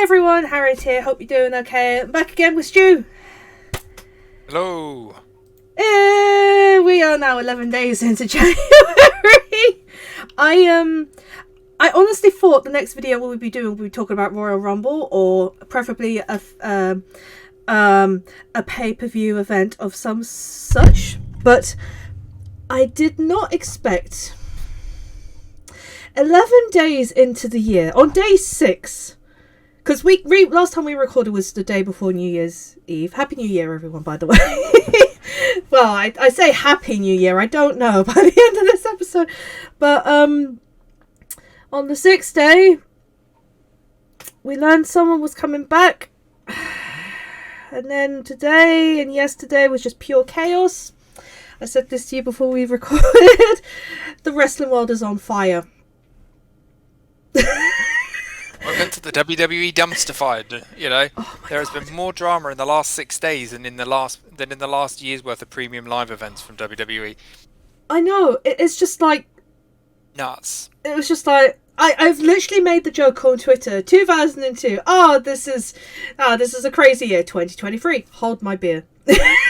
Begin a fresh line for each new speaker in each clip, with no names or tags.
Hi everyone, Harriet here. Hope you're doing okay. I'm back again with Stu.
Hello.
We are now 11 days into January. I honestly thought the next video we would be doing would be talking about Royal Rumble, or preferably a pay-per-view event of some such, but I did not expect 11 days into the year, on day 6, because last time we recorded was the day before New Year's Eve. Happy New Year, everyone, by the way. Well, I say Happy New Year. I don't know by the end of this episode. But on the 6th day, we learned someone was coming back. And then today and yesterday was just pure chaos. I said this to you before we recorded. The wrestling world is on fire.
Welcome to the WWE dumpsterfied. There has been more drama in the last 6 days than in the last year's worth of premium live events from WWE.
I know. It's just like
Nuts.
It was just like I've literally made the joke on Twitter. 2002. Oh, this is a crazy year. 2023. Hold my beer.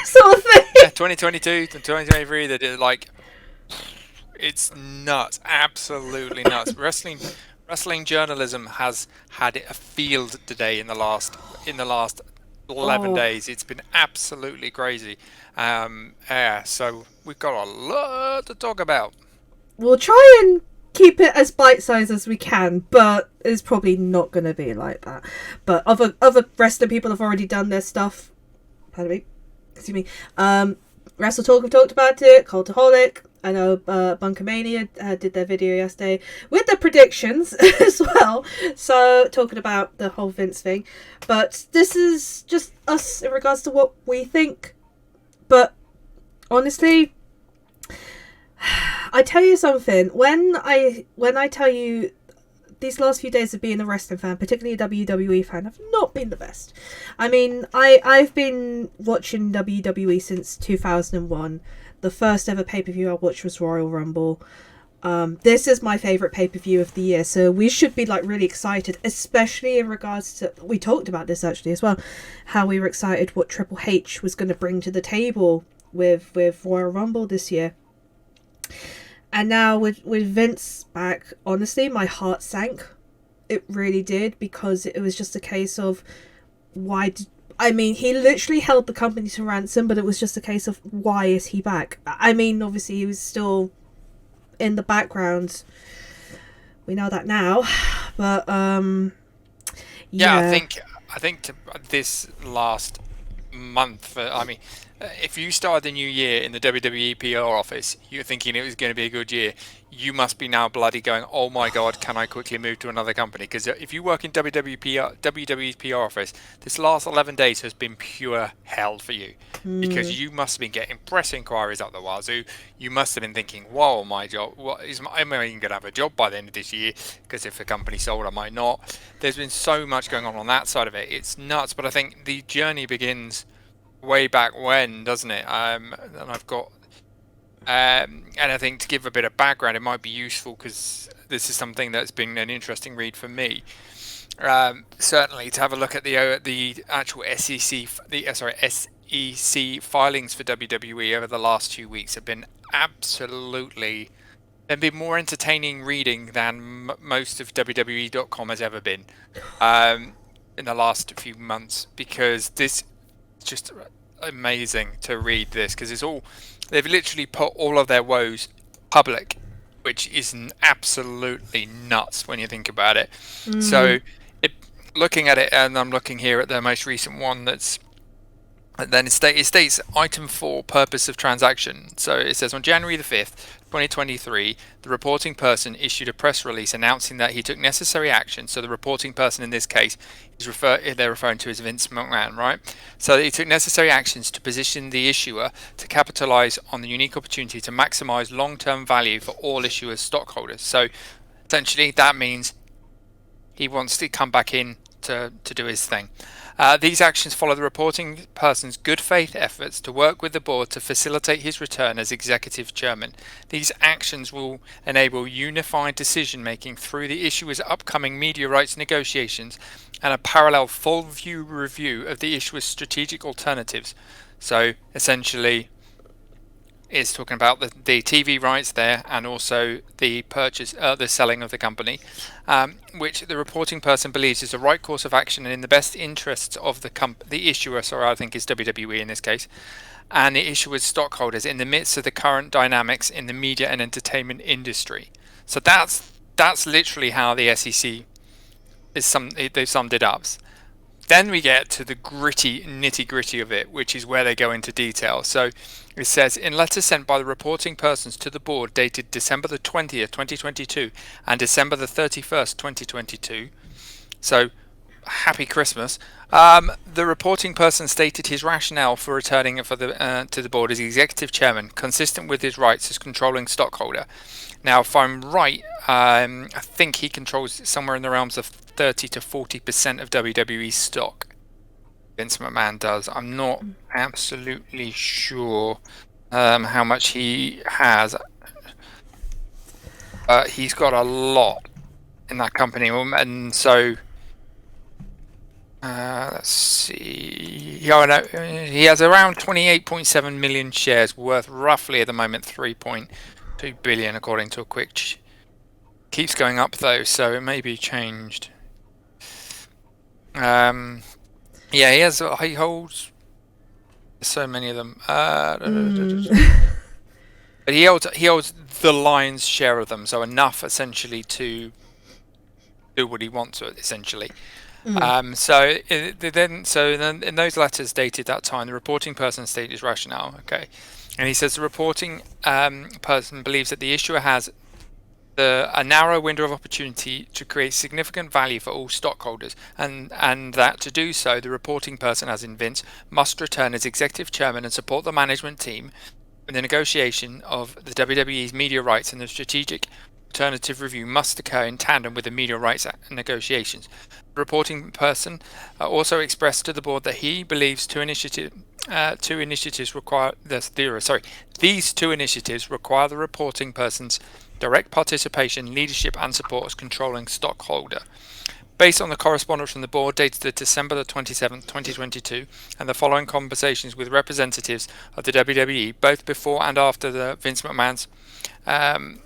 Sort of thing.
Yeah, 2022 to 2023. They did it's nuts. Absolutely nuts. Wrestling journalism has had a field today in the last 11 days. It's been absolutely crazy. So we've got a lot to talk about.
We'll try and keep it as bite-sized as we can, but it's probably not going to be like that. But other wrestling people have already done their stuff. Pardon me. Excuse me. Wrestle Talk have talked about it. Cultaholic. I know Bunkermania did their video yesterday with the predictions as well. So, talking about the whole Vince thing. But this is just us in regards to what we think. But, honestly, I tell you something. When I tell you these last few days of being a wrestling fan, particularly a WWE fan, have not been the best. I mean, I've been watching WWE since 2001. The first ever pay-per-view I watched was Royal Rumble. This is my favourite pay-per-view of the year, so we should be really excited, especially in regards to, we talked about this actually as well, how we were excited what Triple H was going to bring to the table with Royal Rumble this year. And now with Vince back, honestly, my heart sank. It really did, because it was just a case of he literally held the company to ransom, but it was just a case of why is he back? I mean, obviously he was still in the background. We know that now, but
yeah. I think this last month. If you started the new year in the WWE PR office, you're thinking it was going to be a good year. You must be now bloody going, oh my God, can I quickly move to another company? Because if you work in WWE's PR office, this last 11 days has been pure hell for you. Because you must have been getting press inquiries up the wazoo. You must have been thinking, whoa, my job, am I even going to have a job by the end of this year? Because if the company sold, I might not. There's been so much going on that side of it. It's nuts. But I think the journey begins way back when, doesn't it? And I've got and I think to give a bit of background, it might be useful, because this is something that's been an interesting read for me. Certainly to have a look at the actual SEC filings for WWE over the last 2 weeks have been they've been more entertaining reading than most of WWE.com has ever been in the last few months, because this is just amazing to read this, because they've literally put all of their woes public, which is absolutely nuts when you think about it. So looking at it, and I'm looking here at the most recent one, then it states item 4, purpose of transaction. So it says on January the 5th 2023, the reporting person issued a press release announcing that he took necessary action. So the reporting person in this case they're referring to as Vince McMahon, right? So he took necessary actions to position the issuer to capitalize on the unique opportunity to maximize long-term value for all issuers' stockholders. So essentially that means he wants to come back in to do his thing. These actions follow the reporting person's good faith efforts to work with the board to facilitate his return as executive chairman. These actions will enable unified decision making through the issuer's upcoming media rights negotiations and a parallel full view review of the issuer's strategic alternatives. So essentially, is talking about the TV rights there, and also the the selling of the company, which the reporting person believes is the right course of action and in the best interests of the issuer. Sorry, I think is WWE in this case, and the issuer's stockholders in the midst of the current dynamics in the media and entertainment industry. So that's literally how the SEC they've summed it up. Then we get to the nitty gritty of it, which is where they go into detail. So it says, in letters sent by the reporting persons to the board dated December the 20th, 2022 and December the 31st, 2022. So happy Christmas. The reporting person stated his rationale for returning to the board as executive chairman, consistent with his rights as controlling stockholder. Now, if I'm right, I think he controls somewhere in the realms of 30 to 40% of WWE stock. Vince McMahon does. I'm not absolutely sure how much he has. He's got a lot in that company, and so let's see. He has around 28.7 million shares, worth roughly at the moment 3.2 billion, according to a quick. Keeps going up though, so it may be changed. Yeah, he holds so many of them. But he holds the lion's share of them, so enough essentially to do what he wants to, essentially. So then in those letters dated that time, the reporting person stated his rationale. Okay, and he says the reporting person believes that the issuer has a narrow window of opportunity to create significant value for all stockholders, and that to do so, the reporting person, as in Vince, must return as executive chairman and support the management team in the negotiation of the WWE's media rights, and the strategic alternative review must occur in tandem with the media rights negotiations. The reporting person also expressed to the board that he believes these two initiatives require the reporting person's direct participation, leadership and support as controlling stockholder. Based on the correspondence from the board dated December the 27th, 2022, and the following conversations with representatives of the WWE, both before and after the Vince McMahon's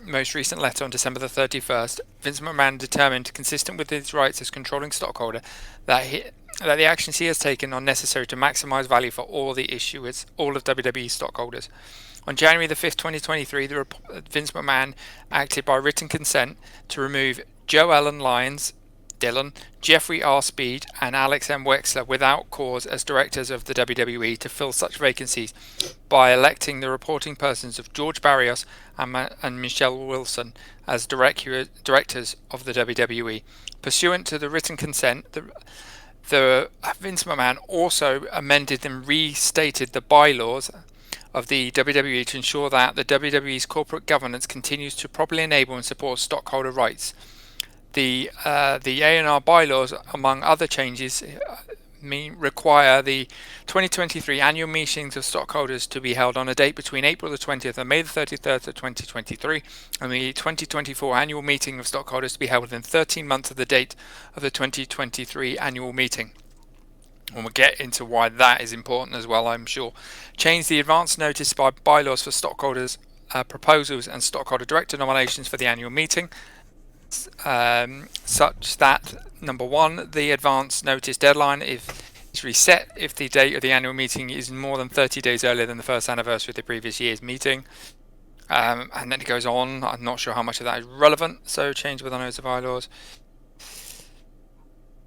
most recent letter on December the 31st, Vince McMahon determined, consistent with his rights as controlling stockholder, that the actions he has taken are necessary to maximize value for all of WWE stockholders. On January the 5th, 2023, Vince McMahon acted by written consent to remove Joe Ellen Lyons, Dillon, Jeffrey R. Speed, and Alex M. Wexler without cause as directors of the WWE to fill such vacancies by electing the reporting persons of George Barrios and Michelle Wilson as directors of the WWE. Pursuant to the written consent, the Vince McMahon also amended and restated the bylaws of the WWE to ensure that the WWE's corporate governance continues to properly enable and support stockholder rights. The A&R bylaws, among other changes, require the 2023 annual meetings of stockholders to be held on a date between April the 20th and May the 33rd of 2023, and the 2024 annual meeting of stockholders to be held within 13 months of the date of the 2023 annual meeting. And we'll get into why that is important as well, I'm sure. Change the advance notice by bylaws for stockholders' proposals and stockholder director nominations for the annual meeting, such that, number one, the advance notice deadline is reset if the date of the annual meeting is more than 30 days earlier than the first anniversary of the previous year's meeting. And then it goes on. I'm not sure how much of that is relevant, so change with the notice of bylaws.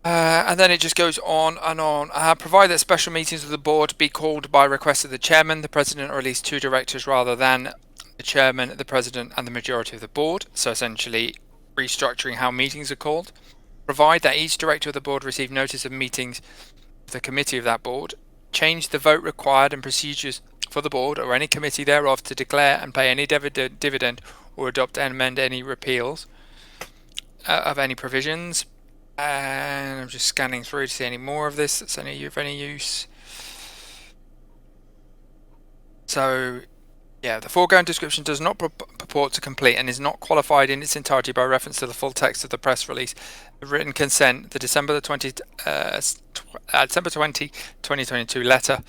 And then it just goes on and on. Provide that special meetings of the board be called by request of the chairman, the president, or at least two directors rather than the chairman, the president, and the majority of the board. So essentially restructuring how meetings are called. Provide that each director of the board receive notice of meetings of the committee of that board. Change the vote required and procedures for the board or any committee thereof to declare and pay any dividend or adopt and amend any repeals of any provisions. And I'm just scanning through to see any more of this that's any of any use. So, yeah, the foregoing description does not purport to complete and is not qualified in its entirety by reference to the full text of the press release. The written consent, the December 20, 2022 letter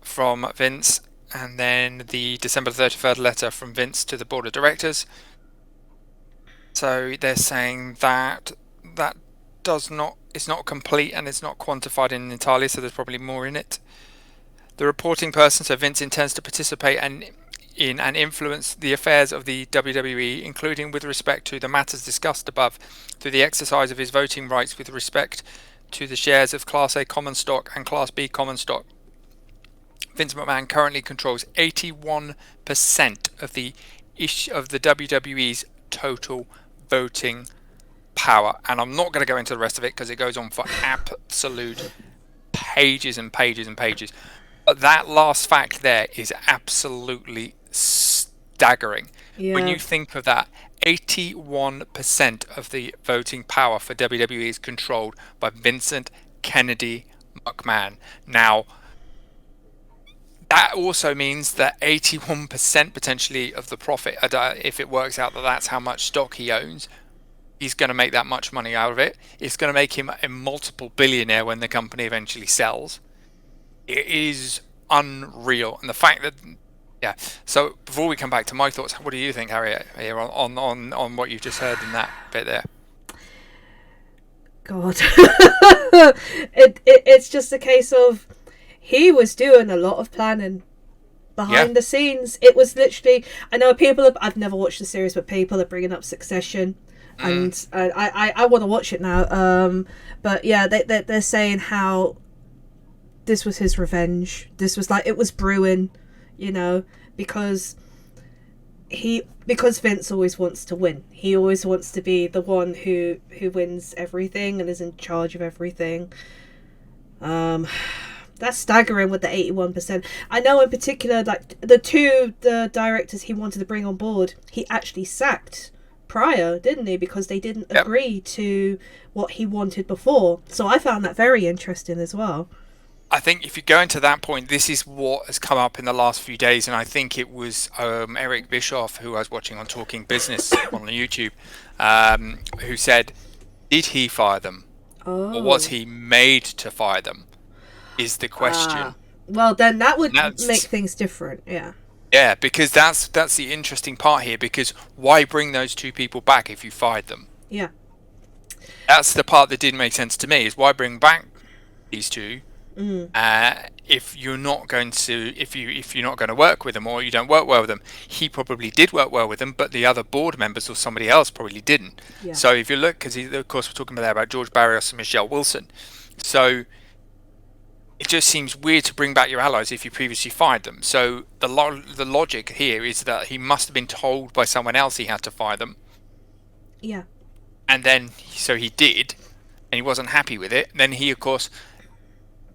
from Vince, and then the December 33rd letter from Vince to the board of directors. So they're saying that is not complete and it's not quantified in entirely, so there's probably more in it. The reporting person, so Vince, intends to participate in and influence the affairs of the WWE, including with respect to the matters discussed above, through the exercise of his voting rights with respect to the shares of Class A common stock and Class B common stock. Vince McMahon currently controls 81% of the WWE's total voting power, and I'm not going to go into the rest of it because it goes on for absolute pages and pages and pages. But that last fact there is absolutely staggering.
Yeah.
When you think of that, 81% of the voting power for WWE is controlled by Vincent Kennedy McMahon. Now, that also means that 81% potentially of the profit, if it works out that that's how much stock he owns, he's going to make that much money out of it. It's going to make him a multiple billionaire when the company eventually sells. It is unreal. And the fact that, yeah. So before we come back to my thoughts, what do you think, Harry, here on what you've just heard in that bit there?
God. It's just a case of he was doing a lot of planning behind the scenes. It was literally, I know I've never watched the series, but people are bringing up Succession. And I want to watch it now. But yeah, they're saying how this was his revenge. This was like, it was brewing, because Vince always wants to win. He always wants to be the one who wins everything and is in charge of everything. That's staggering with the 81%. I know in particular, like the directors he wanted to bring on board, he actually sacked prior, didn't he? Because they didn't agree to what he wanted before. So I found that very interesting as well.
I think if you go into that point, this is what has come up in the last few days, and I think it was Eric Bischoff, who I was watching on Talking Business on YouTube, who said, did he fire them? Or was he made to fire them? Is the question.
Well, then that would make things different, yeah.
Yeah, because that's the interesting part here, because why bring those two people back if you fired them?
Yeah.
That's the part that didn't make sense to me, is why bring back these two if you're not going to work with them, or you don't work well with them. He probably did work well with them, but the other board members or somebody else probably didn't.
Yeah.
So if you look, because of course we're talking about George Barrios and Michelle Wilson, so it just seems weird to bring back your allies if you previously fired them. So the logic here is that he must have been told by someone else he had to fire them.
Yeah.
And then, so he did, and he wasn't happy with it. Then he, of course,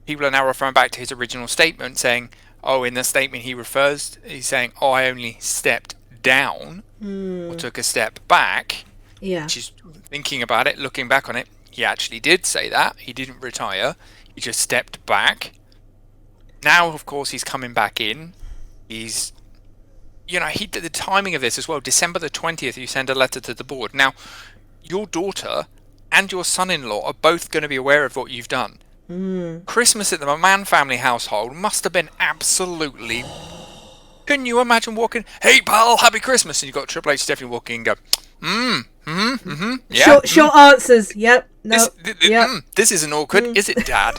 people are now referring back to his original statement, saying, in the statement he's saying, I only stepped down, or took a step back.
Yeah.
Which is, thinking about it, looking back on it, he actually did say that. He didn't retire. He just stepped back. Now, of course, he's coming back in. He's, the timing of this as well. December the 20th, you send a letter to the board. Now, your daughter and your son-in-law are both going to be aware of what you've done. Christmas at the McMahon family household must have been absolutely... Couldn't you imagine walking, hey pal, happy Christmas, and you've got Triple H Stephanie walking and go, yeah.
Short answers, yep, no,
this isn't awkward, is it, Dad?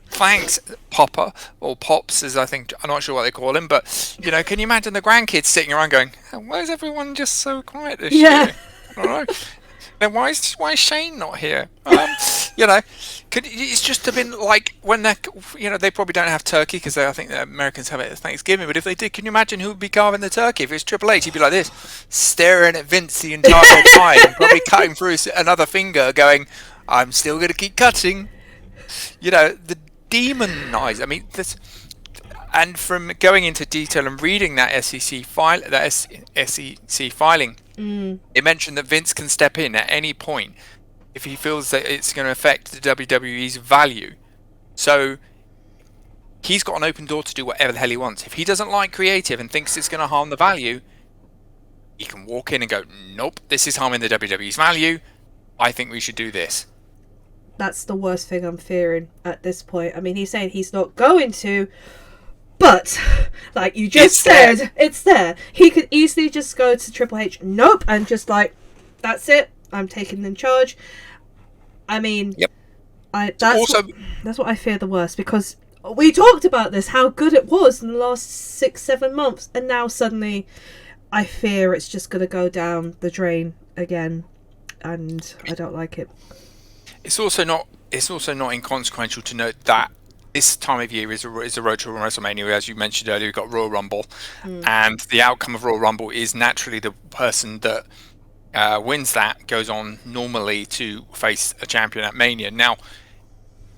Thanks, Papa, or Pops, as I think, I'm not sure what they call him, but, can you imagine the grandkids sitting around going, why is everyone just so quiet this year? I don't know. Then why is Shane not here? It's just have been like when they probably don't have turkey because I think the Americans have it at Thanksgiving. But if they did, can you imagine who would be carving the turkey? If it was Triple H, he'd be like this, staring at Vince the entire time, and probably cutting through another finger, going, "I'm still going to keep cutting." The demonize. I mean, this. And from going into detail and reading that SEC filing, it mentioned that Vince can step in at any point if he feels that it's going to affect the WWE's value. So he's got an open door to do whatever the hell he wants. If he doesn't like creative and thinks it's going to harm the value, he can walk in and go, nope, this is harming the WWE's value. I think we should do this.
That's the worst thing I'm fearing at this point. I mean, he's saying he's not going to, but like you just said, it's there. He could easily just go to Triple H, nope, and just like, that's it. I'm taking in charge. I mean,
yep.
That's what I fear the worst, because we talked about this, how good it was in the last 6-7 months, and now suddenly I fear it's just going to go down the drain again, and I don't like it.
It's also not inconsequential to note that this time of year is a road to WrestleMania. As you mentioned earlier, we've got Royal Rumble, and the outcome of Royal Rumble is naturally the person that wins that goes on normally to face a champion at Mania. Now,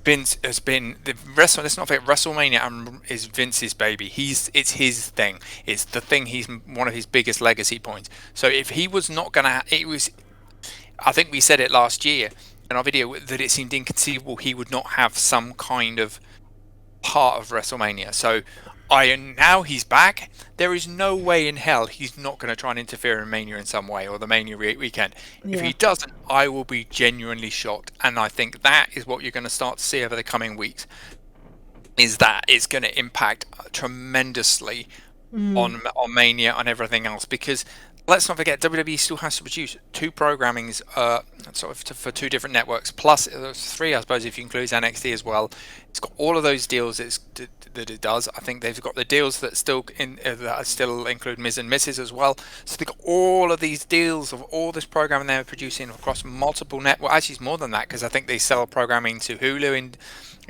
Vince has been let's not forget, WrestleMania is Vince's baby. It's his thing. It's the thing. He's one of his biggest legacy points. So if he was not gonna, I think we said it last year in our video that it seemed inconceivable he would not have some kind of part of WrestleMania. So now he's back. There is no way in hell he's not going to try and interfere in Mania in some way, or the Mania weekend. Yeah. If he doesn't, I will be genuinely shocked. And I think that is what you're going to start to see over the coming weeks, is that it's going to impact tremendously on Mania and everything else. Because let's not forget, WWE still has to produce 2 programmings for 2 different networks, plus 3, I suppose, if you include NXT as well. It's got all of those deals that it does. I think they've got the deals that still include Miz and Mrs. as well. So they've got all of these deals of all this programming they're producing across multiple networks. Actually, it's more than that, because I think they sell programming to Hulu in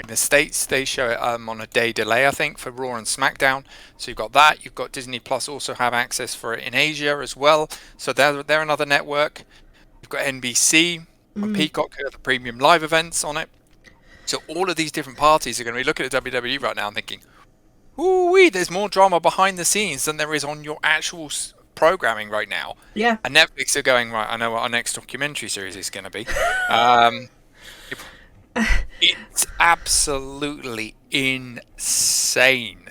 the States. They show it on a day delay, I think, for Raw and SmackDown. So you've got that. You've got Disney Plus also have access for it in Asia as well. So they're another network. You've got NBC and Peacock, who have the premium live events on it. So all of these different parties are going to be looking at WWE right now and thinking, ooh, there's more drama behind the scenes than there is on your actual programming right now.
Yeah.
And Netflix are going, right, I know what our next documentary series is going to be. It's absolutely insane.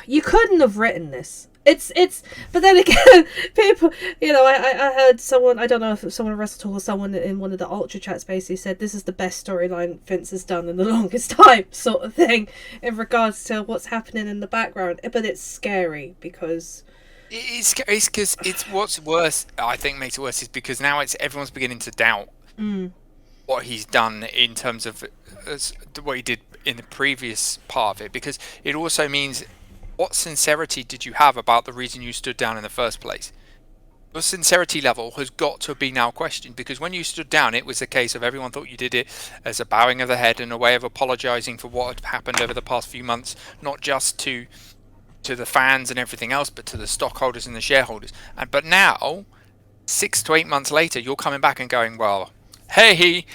You couldn't have written this. But then again, people, I heard someone, I don't know if it was someone at Wrestle Talk or someone in one of the Ultra chats basically said this is the best storyline Vince has done in the longest time, sort of thing, in regards to what's happening in the background. But it's scary because
it's because it's what's worse. I think makes it worse is because now everyone's beginning to doubt what he's done in terms of what he did in the previous part of it, because it also means, what sincerity did you have about the reason you stood down in the first place? Your sincerity level has got to be now questioned, because when you stood down, it was a case of everyone thought you did it as a bowing of the head and a way of apologising for what had happened over the past few months, not just to the fans and everything else, but to the stockholders and the shareholders. But now, 6 to 8 months later, you're coming back and going, well, hey,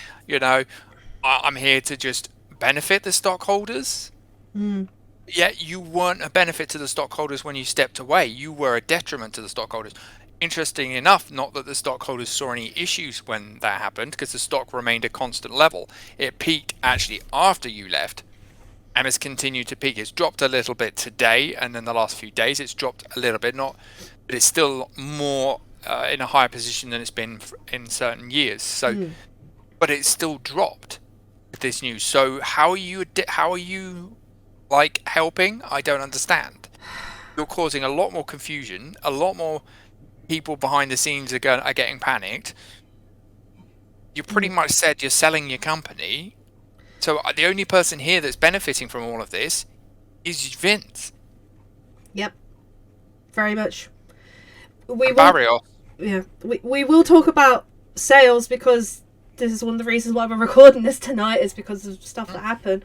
I'm here to just benefit the stockholders. Yet you weren't a benefit to the stockholders when you stepped away. You were a detriment to the stockholders. Interesting enough, not that the stockholders saw any issues when that happened, because the stock remained a constant level. It peaked actually after you left and has continued to peak. It's dropped a little bit today, and in the last few days it's dropped a little bit, but it's still more in a higher position than it's been in certain years. So, but it's still dropped with this news. So how are you like helping? I don't understand. You're causing a lot more confusion. A lot more people behind the scenes are getting panicked. You pretty much said you're selling your company. So the only person here that's benefiting from all of this is Vince.
Yep. Very much.
We
will talk about sales, because this is one of the reasons why we're recording this tonight, is because of stuff that happened.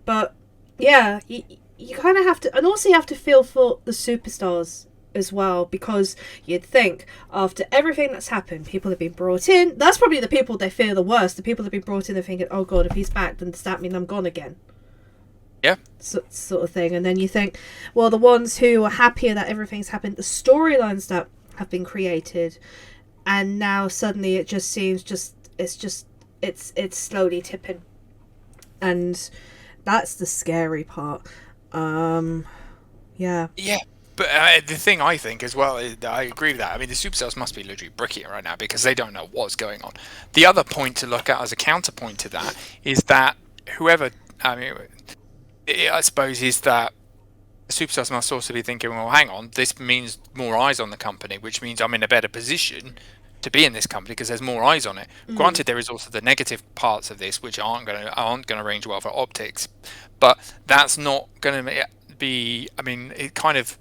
But yeah, you kind of have to, and also you have to feel for the superstars as well, because you'd think after everything that's happened, people have been brought in. That's probably the people they fear the worst. The people that have been brought in, they're thinking, oh god, if he's back, then does that mean I'm gone again?
Yeah.
Sort of thing. And then you think, well, the ones who are happier that everything's happened, the storylines that have been created, and now suddenly it just seems it's slowly tipping, and that's the scary part. Yeah.
Yeah. But the thing I think as well is that I agree with that. I mean, the superstars must be literally bricking it right now because they don't know what's going on. The other point to look at as a counterpoint to that is that whoever, I mean, I suppose is that the superstars must also be thinking, well, hang on, this means more eyes on the company, which means I'm in a better position to be in this company because there's more eyes on it. Granted, there is also the negative parts of this which aren't going to range well for optics, but that's not going to be. I mean, it kind of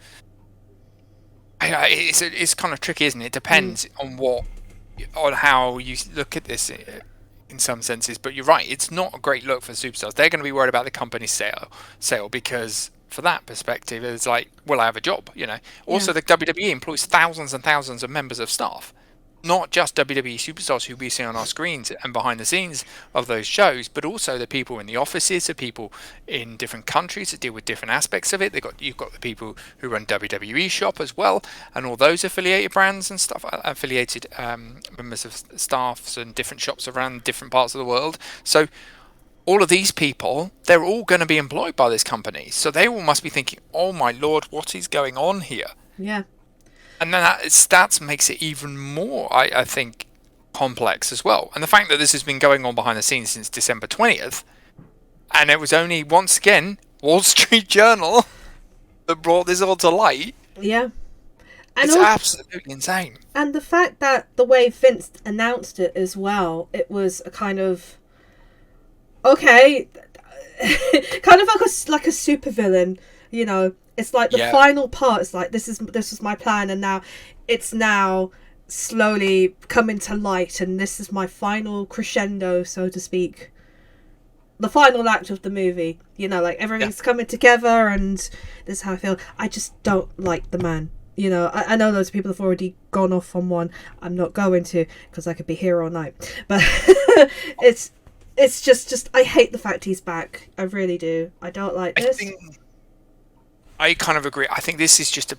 it's kind of tricky, isn't it? It depends on how you look at this in some senses. But you're right, it's not a great look for superstars. They're going to be worried about the company's sale because for that perspective, it's like, will I have a job? Also, the WWE employs thousands and thousands of members of staff. Not just WWE superstars who we see on our screens and behind the scenes of those shows, but also the people in the offices, the people in different countries that deal with different aspects of it. You've got the people who run WWE shop as well, and all those affiliated brands and stuff, affiliated members of staffs and different shops around different parts of the world. So all of these people, they're all going to be employed by this company. So they all must be thinking, oh my Lord, what is going on here?
Yeah.
And then that makes it even more, I think, complex as well. And the fact that this has been going on behind the scenes since December 20th, and it was only, once again, Wall Street Journal that brought this all to light.
Yeah. And
it's absolutely insane.
And the fact that the way Vince announced it as well, it was a kind of, okay, kind of like a supervillain, It's like the final part. It's like this was my plan, and now it's slowly coming to light, and this is my final crescendo, so to speak. The final act of the movie. Like everything's coming together, and this is how I feel. I just don't like the man. I know loads of people have already gone off on one. I'm not going to because I could be here all night. But it's just I hate the fact he's back. I really do. I don't like this.
I kind of agree. I think this is just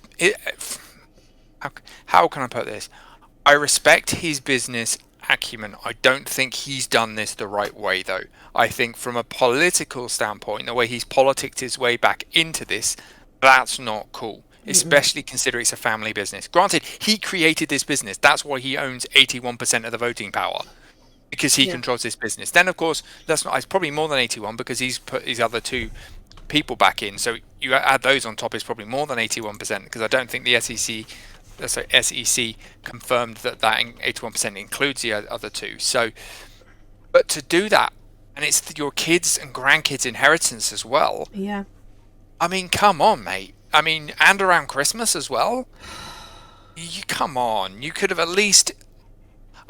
how can I put this? I respect his business acumen. I don't think he's done this the right way, though. I think from a political standpoint, the way he's politicked his way back into this, that's not cool. Especially considering it's a family business. Granted, he created this business. That's why he owns 81% of the voting power. Because he controls this business. Then, of course, it's probably more than 81 because he's put his other two people back in, so you add those on top, is probably more than 81% because I don't think the SEC confirmed that 81% includes the other two. So, but to do that, and it's your kids and grandkids' inheritance as well.
Yeah.
I mean, come on, mate. I mean, and around Christmas as well. Come on. You could have at least.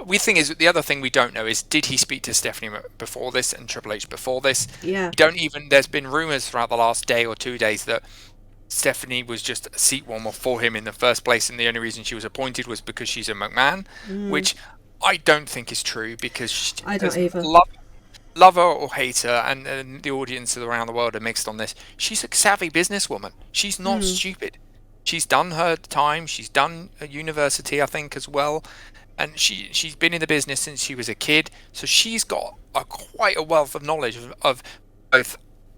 The other thing we don't know is, did he speak to Stephanie before this and Triple H before this?
Yeah.
There's been rumours throughout the last day or 2 days that Stephanie was just a seat warmer for him in the first place, and the only reason she was appointed was because she's a McMahon, which I don't think is true because
I don't either.
Love her or hate her, and the audience around the world are mixed on this. She's a savvy businesswoman. She's not stupid. She's done her time. She's done a university, I think, as well. And she's been in the business since she was a kid, so she's got quite a wealth of knowledge of both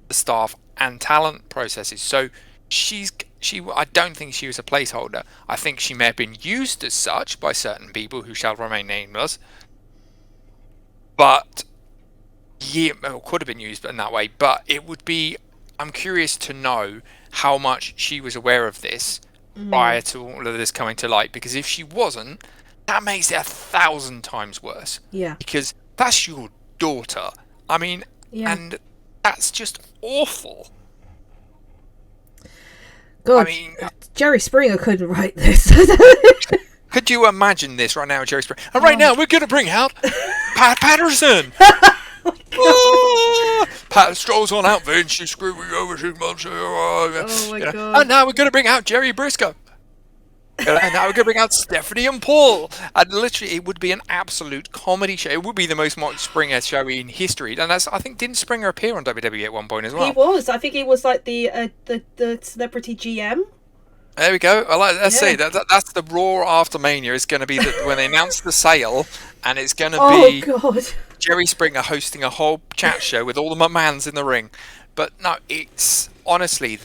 the staff and talent processes. So I don't think she was a placeholder. I think she may have been used as such by certain people who shall remain nameless, but could have been used in that way. But it would be. I'm curious to know how much she was aware of this prior to all of this coming to light, because if she wasn't, that makes it 1,000 times worse.
Yeah.
Because that's your daughter. I mean, and that's just awful.
God, I mean, Jerry Springer couldn't write this.
Could you imagine this right now, Jerry Springer? And right now, we're going to bring out Pat Patterson. Pat strolls on out, Vince, you screwed me over 6 months ago.
Oh my God.
And now we're going to bring out Jerry Briscoe. And now we're going to bring out Stephanie and Paul. And literally, it would be an absolute comedy show. It would be the most watched Springer show in history. And I think, didn't Springer appear on WWE at one point as well?
He was. I think he was like the celebrity GM.
There we go. Let's see. That's the Raw after Mania. Is going to be when they announce the sale, and it's going to
Oh
be
God.
Jerry Springer hosting a whole chat show with all the McMahons in the ring. But no, it's honestly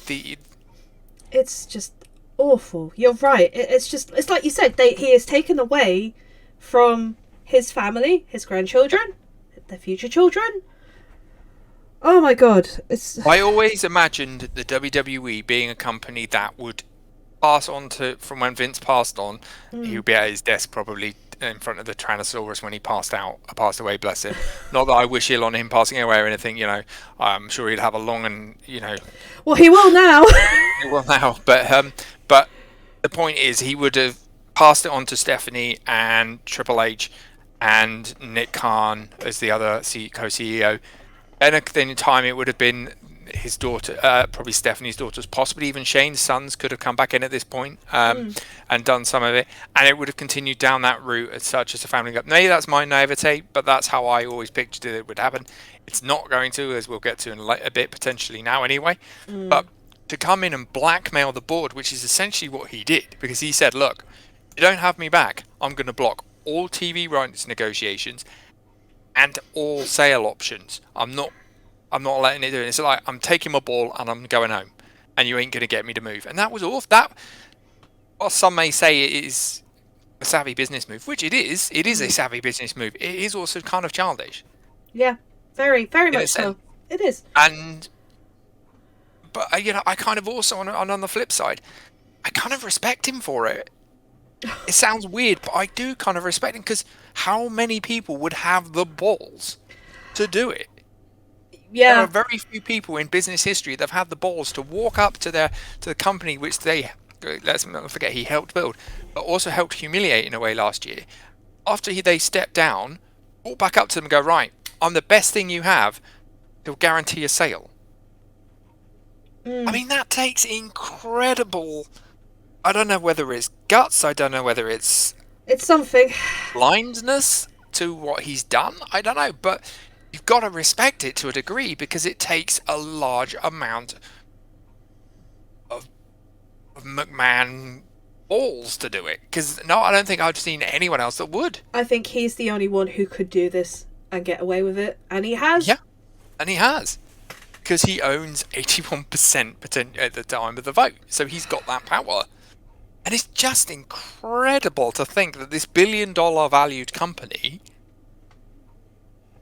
It's just awful. You're right. It's like you said. He is taken away from his family, his grandchildren, their future children. Oh my God.
I always imagined the WWE being a company that would pass on to, from when Vince passed on, he would be at his desk probably in front of the Tyrannosaurus when he passed away, bless him. Not that I wish ill on him passing away or anything, I'm sure he'd have a long and,
Well, he will now.
he will now, but the point is he would have passed it on to Stephanie and Triple H and Nick Khan as the other co-CEO. And then in time it would have been his daughter, probably Stephanie's daughters, possibly even Shane's sons could have come back in at this point and done some of it, and it would have continued down that route as such as a family. Maybe that's my naivete, but that's how I always pictured it would happen. It's not going to, as we'll get to in a bit potentially now anyway. But to come in and blackmail the board, which is essentially what he did, because he said, look, you don't have me back, I'm going to block all TV rights negotiations and all sale options. I'm not letting it do it. It's like, I'm taking my ball and I'm going home, and you ain't going to get me to move. And that was awful. That, while some may say it is a savvy business move, which it is a savvy business move, it is also kind of childish.
Yeah, very, very much so. It is.
But I kind of also, on the flip side, I kind of respect him for it. It sounds weird, but I do kind of respect him, because how many people would have the balls to do it?
Yeah.
There are very few people in business history that have had the balls to walk up to the company which they, let's not forget, he helped build, but also helped humiliate in a way last year. After they stepped down, walk back up to them and go, right, I'm the best thing you have, he'll guarantee a sale. I mean, that takes incredible, I don't know whether it's guts, I don't know whether it's
something,
blindness to what he's done, I don't know, but you've got to respect it to a degree, because it takes a large amount of McMahon balls to do it. Because no, I don't think I've seen anyone else that would.
I think he's the only one who could do this and get away with it, and he has.
Yeah, and he has. Because he owns 81% at the time of the vote. So he's got that power. And it's just incredible to think that this billion-dollar valued company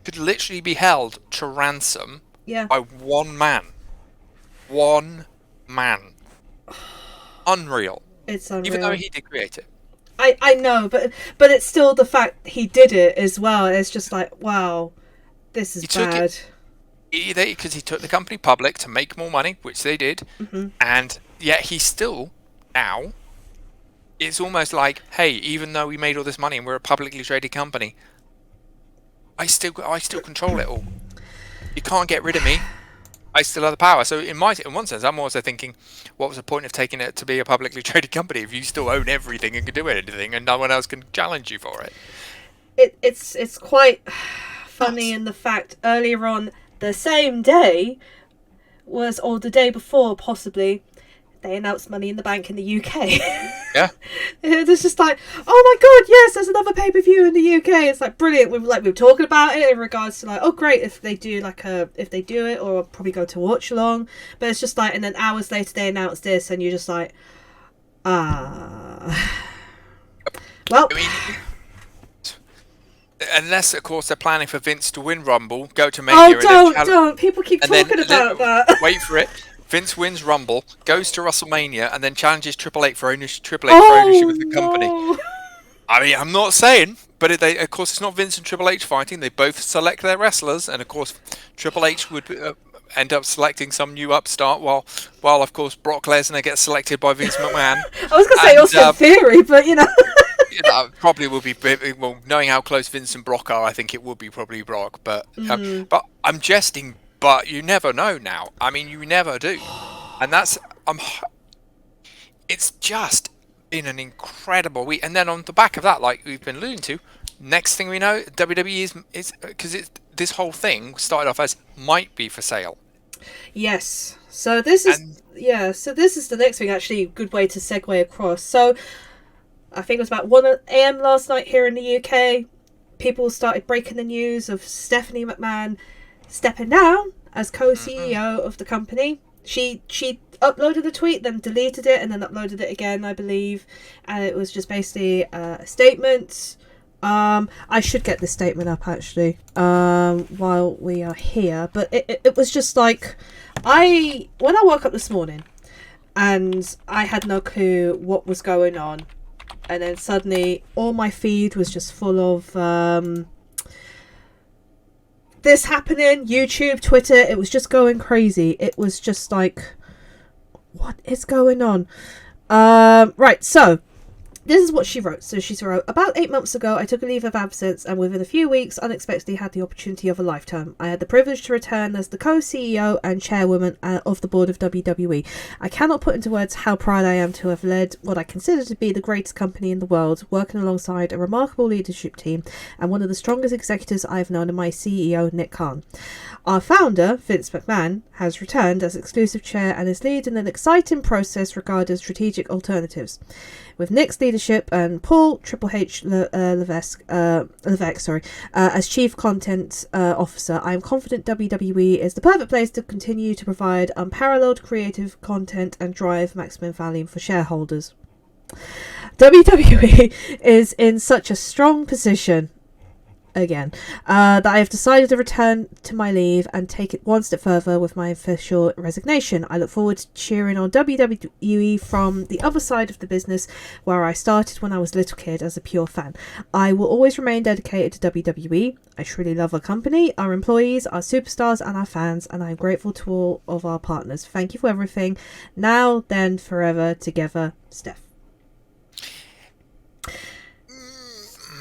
could literally be held to ransom by one man. One man. Unreal.
It's unreal.
Even though he did create it.
I know, but it's still the fact he did it as well. It's just like, wow, this is bad.
Because he took the company public to make more money, which they did, and yet he still, now, it's almost like, hey, even though we made all this money and we're a publicly traded company, I still control it all. You can't get rid of me. I still have the power. So in one sense, I'm also thinking, what was the point of taking it to be a publicly traded company if you still own everything and can do anything and no one else can challenge you for it?
It's quite funny in the fact earlier on the same day or the day before possibly, they announced Money in the Bank in the UK.
Yeah.
It's just like, oh my God, yes, there's another pay-per-view in the UK. It's like brilliant. We were talking about it in regards to like, oh great, if they do it, or I'll probably go to watch along. But it's just like, and then hours later they announced this, and you're just like, well.
I mean, unless, of course, they're planning for Vince to win Rumble, go to Mania.
Oh, don't. People keep talking about that.
Wait for it. Vince wins Rumble, goes to WrestleMania, and then challenges Triple H for ownership of the company.
No.
I mean, I'm not saying, but of course, it's not Vince and Triple H fighting. They both select their wrestlers, and of course, Triple H would end up selecting some new upstart, while of course Brock Lesnar gets selected by Vince McMahon.
I was going to say Austin Theory, but you know.
That probably will be, well, knowing how close Vince and Brock are, I think it would be probably Brock. But I'm jesting. But you never know now. I mean, you never do, and it's just been an incredible week. And then on the back of that, like we've been alluding to, next thing we know, WWE is because this whole thing started off as might be for sale.
Yes. So this is So this is the next thing. Actually, good way to segue across. So I think it was about 1 a.m. last night here in the UK. People started breaking the news of Stephanie McMahon stepping down as co-CEO of the company. She uploaded a tweet, then deleted it, and then uploaded it again, I believe. And it was just basically a statement. I should get this statement up actually while we are here. But it was just like, when I woke up this morning and I had no clue what was going on, and then suddenly all my feed was just full of this happening, YouTube, Twitter. It was just going crazy. It was just like, what is going on? Right, so this is what she wrote. So she wrote, about 8 months ago, I took a leave of absence and within a few weeks, unexpectedly had the opportunity of a lifetime. I had the privilege to return as the co-CEO and chairwoman of the board of WWE. I cannot put into words how proud I am to have led what I consider to be the greatest company in the world, working alongside a remarkable leadership team and one of the strongest executives I've known in my CEO, Nick Khan. Our founder, Vince McMahon, has returned as exclusive chair and is leading an exciting process regarding strategic alternatives. With Nick's leadership and Paul Triple H Levesque, as Chief Content Officer, I am confident WWE is the perfect place to continue to provide unparalleled creative content and drive maximum value for shareholders. WWE is in such a strong position that I have decided to return to my leave and take it one step further with my official resignation. I look forward to cheering on WWE from the other side of the business where I started when I was a little kid as a pure fan. I will always remain dedicated to WWE. I truly love our company, our employees, our superstars and our fans, and I'm grateful to all of our partners. Thank you for everything. Now, then, forever, together, Steph.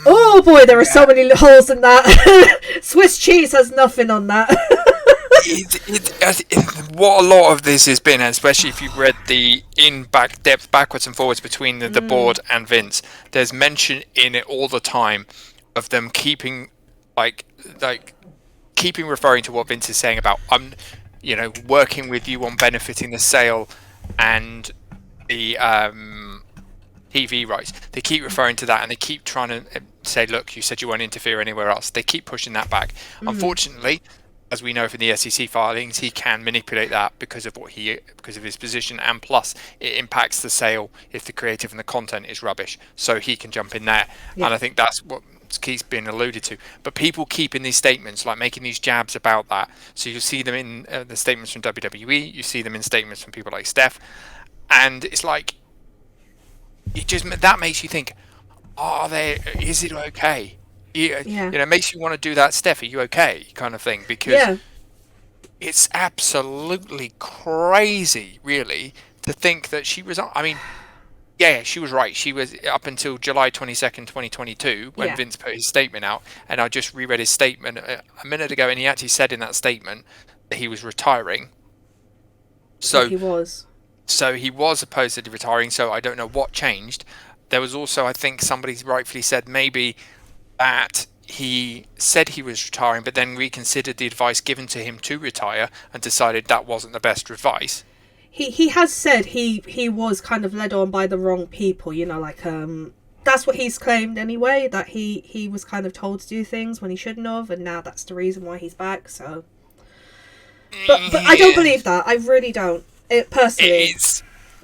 Oh boy, there are so many holes in that. Swiss cheese has nothing on that.
What a lot of this has been, especially if you've read the depth backwards and forwards between the board and Vince, there's mention in it all the time of them keeping keeping referring to what Vince is saying about working with you on benefiting the sale and the TV rights. They keep referring to that and they keep trying to say, look, you said you won't interfere anywhere else. They keep pushing that back. Unfortunately, as we know from the SEC filings, he can manipulate that because of his position, and plus it impacts the sale if the creative and the content is rubbish. So he can jump in there. Yeah. And I think that's what keeps being alluded to. But people keep in these statements, like making these jabs about that. So you see them in the statements from WWE, you see them in statements from people like Steph, and it's like, that makes you think, is it okay? Yeah. Makes you want to do that, Steph, are you okay? Kind of thing, because it's absolutely crazy, really, to think that she was. I mean, yeah, she was right. She was up until July 22nd, 2022, when Vince put his statement out, and I just reread his statement a minute ago, and he actually said in that statement that he was retiring. So
he was.
So he was supposedly retiring, so I don't know what changed. There was also, I think somebody rightfully said maybe that he said he was retiring, but then reconsidered the advice given to him to retire and decided that wasn't the best advice.
He has said he was kind of led on by the wrong people, that's what he's claimed anyway, that he was kind of told to do things when he shouldn't have, and now that's the reason why he's back, so... But I don't believe that. I really don't. Personally,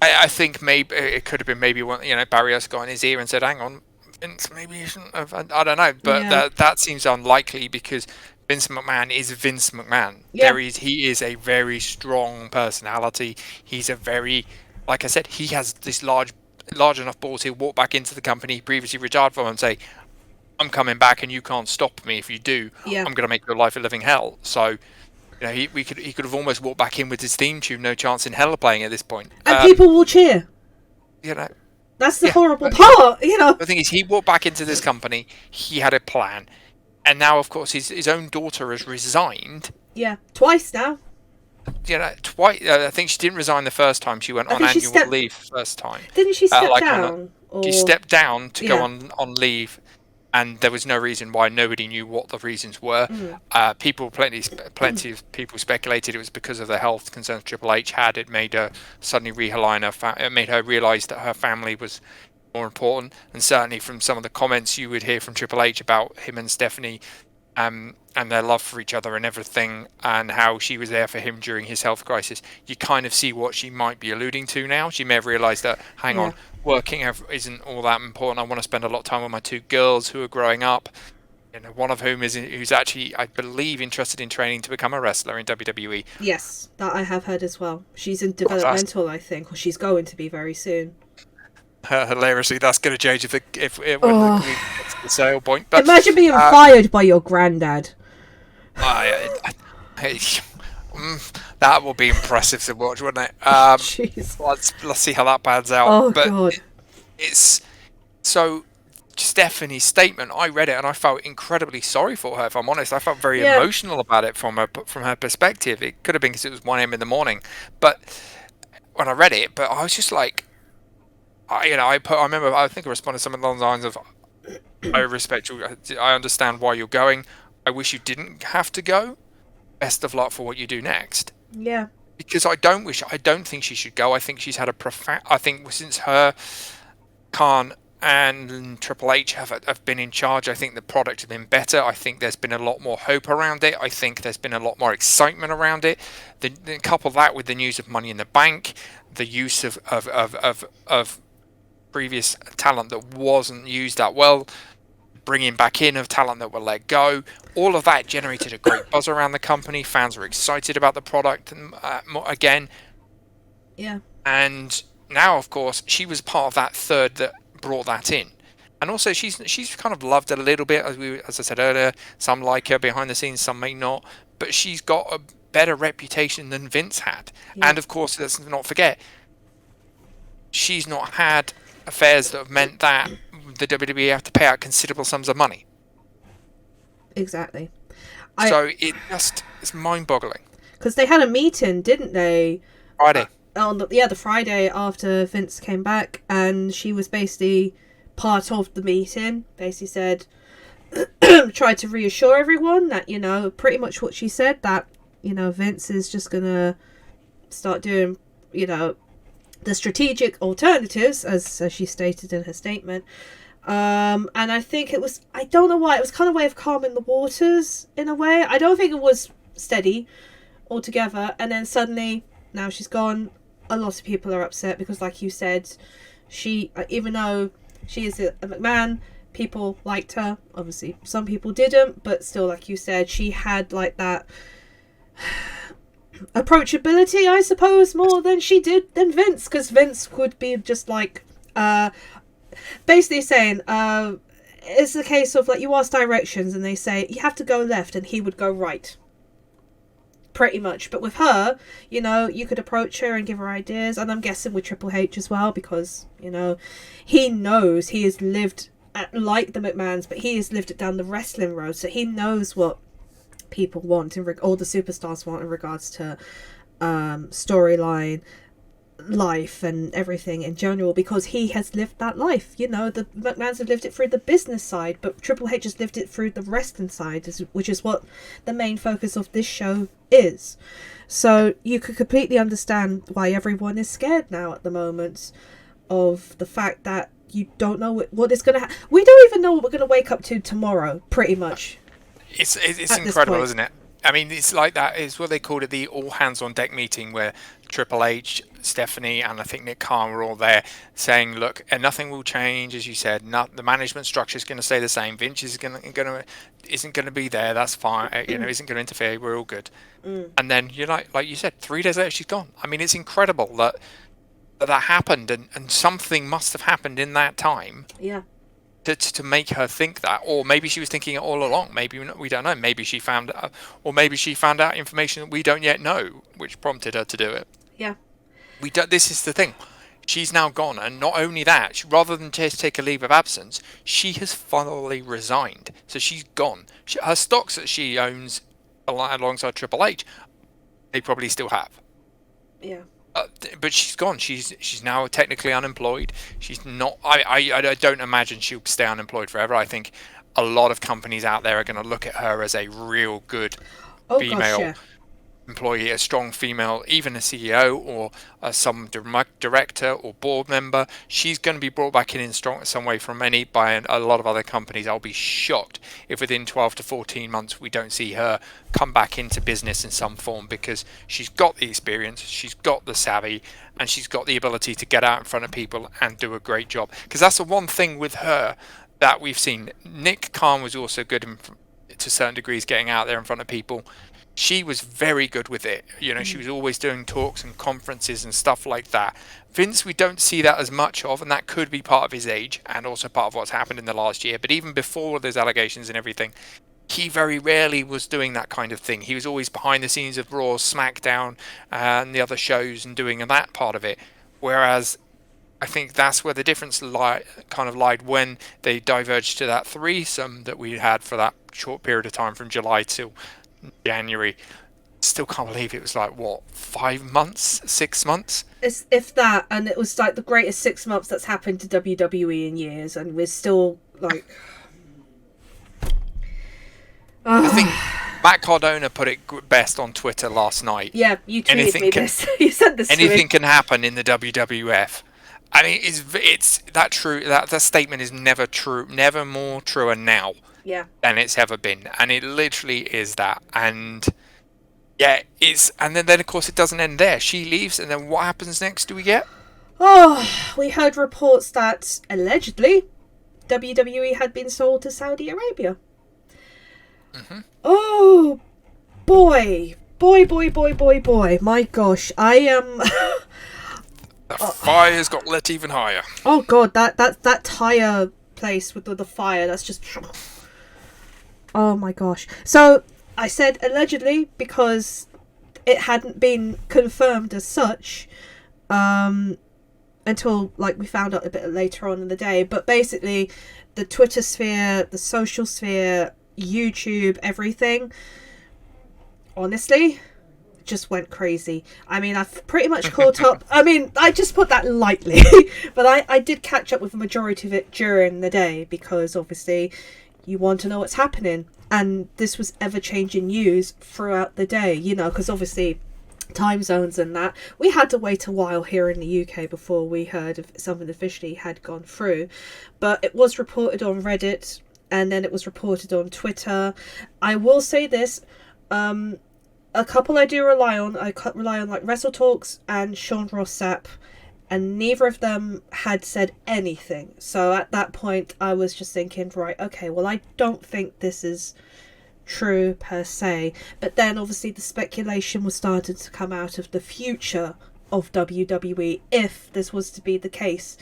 I think maybe it could have been Barry Us got in his ear and said, "Hang on, Vince, maybe you shouldn't have." I don't know, but that seems unlikely because Vince McMahon is Vince McMahon.
Yeah.
He is a very strong personality. He's a very, like I said, he has this large enough balls. He'll walk back into the company he previously retired from and say, "I'm coming back, and you can't stop me. If you do, I'm going to make your life a living hell." So. He could have almost walked back in with his theme tune, "No Chance in Hell" playing at this point.
And people will cheer. That's the horrible part,
The thing is, he walked back into this company, he had a plan, and now, of course, his own daughter has resigned.
Yeah, twice now.
Twice. I think she didn't resign the first time. She went on annual leave first time.
Didn't she step down?
She stepped down to go on leave. and there was no reason why. Nobody knew what the reasons were. Plenty of people speculated it was because of the health concerns Triple H had. It made her suddenly realign it made her realise that her family was more important. And certainly from some of the comments you would hear from Triple H about him and Stephanie, and their love for each other and everything, and how she was there for him during his health crisis, you kind of see what she might be alluding to now. She may have realised that, hang on, working isn't all that important. I want to spend a lot of time with my two girls who are growing up. One of whom who's actually, I believe, interested in training to become a wrestler in WWE.
Yes, that I have heard as well. She's in developmental, I think, or she's going to be very soon.
Hilariously, that's going to change if it gets to the sale point. But,
imagine being fired by your granddad.
That will be impressive to watch, wouldn't it?
Jeez.
Let's see how that pans out.
Oh, God.
It's so. Stephanie's statement, I read it and I felt incredibly sorry for her. If I'm honest, I felt very emotional about it from her perspective. It could have been because it was 1 a.m. in the morning, but when I read it, but I was just like, I remember, I think I responded something along the lines of, I respect you, I understand why you're going. I wish you didn't have to go. Best of luck for what you do next.
Yeah.
Because I don't think she should go. I think she's had I think since her, Khan and Triple H have been in charge, I think the product has been better. I think there's been a lot more hope around it. I think there's been a lot more excitement around it. Couple that with the news of Money in the Bank, the use of previous talent that wasn't used that well, bringing back in of talent that were let go. All of that generated a great buzz around the company. Fans were excited about the product again.
Yeah.
And now, of course, she was part of that third that brought that in. And also she's kind of loved a little bit, as I said earlier. Some like her behind the scenes, some may not, but she's got a better reputation than Vince had. And of course, let's not forget, she's not had affairs that have meant that the WWE have to pay out considerable sums of money.
Exactly.
So it's mind-boggling.
Because they had a meeting, didn't they?
Friday.
The Friday after Vince came back, and she was basically part of the meeting. Basically said, tried to reassure everyone that, pretty much what she said, that, Vince is just gonna start doing, the strategic alternatives, as she stated in her statement. And I think I don't know why, it was kind of a way of calming the waters in a way. I don't think it was steady altogether. And then suddenly, now she's gone. A lot of people are upset because, like you said, she, even though she is a McMahon, people liked her. Obviously, some people didn't, but still, like you said, she had like that approachability, I suppose, more than Vince, because Vince would be just like, basically saying, it's a case of like you ask directions and they say you have to go left, and he would go right. Pretty much. But with her, you could approach her and give her ideas, and I'm guessing with Triple H as well, because he knows, he has lived like the McMahons, but he has lived it down the wrestling road, so he knows what people want all the superstars want in regards to storyline, life, and everything in general, because he has lived that life. The McMahons have lived it through the business side, but Triple H has lived it through the wrestling side, which is what the main focus of this show is. So you could completely understand why everyone is scared now at the moment of the fact that you don't know what is going to happen. We don't even know what we're going to wake up to tomorrow, pretty much.
It's incredible, isn't it? I mean, it's like that. It's what they called it, the all hands on deck meeting, where Triple H, Stephanie, and I think Nick Khan were all there saying, look, and nothing will change, as you said. The management structure is going to stay the same. Vince isn't going to be there. That's fine. Isn't going to interfere. We're all good. And then you're like you said, 3 days later she's gone. I mean, it's incredible that happened, and something must have happened in that time.
Yeah.
To make her think that, or maybe she was thinking it all along. Maybe we don't know. Maybe she found out information that we don't yet know, which prompted her to do it.
Yeah.
This is the thing. She's now gone, and not only that, rather than just take a leave of absence, she has finally resigned. So she's gone. Her stocks that she owns alongside Triple H, they probably still have.
Yeah.
But she's gone. She's now technically unemployed. She's not. I don't imagine she'll stay unemployed forever. I think a lot of companies out there are going to look at her as a real good female employee, a strong female, even a CEO or some director or board member. She's going to be brought back in some way from by a lot of other companies. I'll be shocked if within 12 to 14 months we don't see her come back into business in some form, because she's got the experience, she's got the savvy, and she's got the ability to get out in front of people and do a great job. Because that's the one thing with her that we've seen. Nick Khan was also good to certain degrees getting out there in front of people. She was very good with it. She was always doing talks and conferences and stuff like that. Vince, we don't see that as much of, and that could be part of his age and also part of what's happened in the last year. But even before those allegations and everything, he very rarely was doing that kind of thing. He was always behind the scenes of Raw, SmackDown, and the other shows and doing that part of it. Whereas I think that's where the difference lied when they diverged to that threesome that we had for that short period of time from July till January. Still can't believe it was 5 months, 6 months,
if that, and it was the greatest 6 months that's happened to WWE in years, and we're still
I think Matt Cardona put it best on Twitter last night.
Yeah, you tweeted me this. You said this.
Anything can happen in the WWF. I mean, it's that true. That statement is never more truer now.
Yeah.
Than it's ever been, and it literally is that. And yeah, and then of course it doesn't end there. She leaves, and then what happens next? Do we get?
Oh, we heard reports that allegedly WWE had been sold to Saudi Arabia.
Mm-hmm.
Oh boy! My gosh, I am.
The fire's got lit even higher.
Oh god, that tire place with the fire. That's just. Oh my gosh. So I said allegedly because it hadn't been confirmed as such until we found out a bit later on in the day. But basically the Twitter sphere, the social sphere, YouTube, everything, honestly, just went crazy. I mean, I've pretty much caught up. I mean, I just put that lightly, but I did catch up with the majority of it during the day, because obviously you want to know what's happening, and this was ever-changing news throughout the day, because obviously time zones and that, we had to wait a while here in the UK before we heard if something officially had gone through. But it was reported on Reddit, and then it was reported on Twitter. I will say this, a couple I do rely on. I rely on Wrestle Talks and Sean Ross Sapp, and neither of them had said anything. So at that point, I was just thinking, right, okay, well, I don't think this is true per se. But then obviously the speculation was starting to come out of the future of WWE if this was to be the case.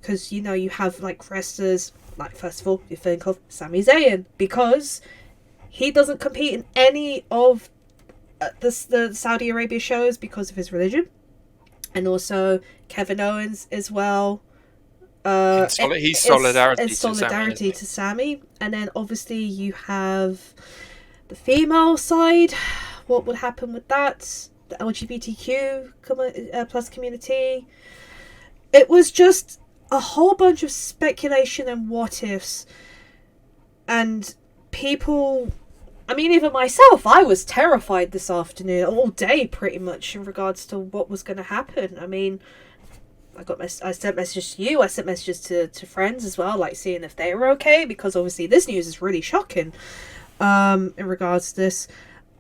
Because, you have wrestlers, first of all, you think of Sami Zayn, because he doesn't compete in any of the Saudi Arabia shows because of his religion. And also Kevin Owens as well.
He's solidarity
to Sami. And then obviously you have the female side. What would happen with that? The LGBTQ plus community. It was just a whole bunch of speculation and what ifs. And people... I mean, even myself, I was terrified this afternoon, all day pretty much, in regards to what was going to happen. I mean, I sent messages to you, I sent messages to friends as well, seeing if they were okay, because obviously this news is really shocking in regards to this.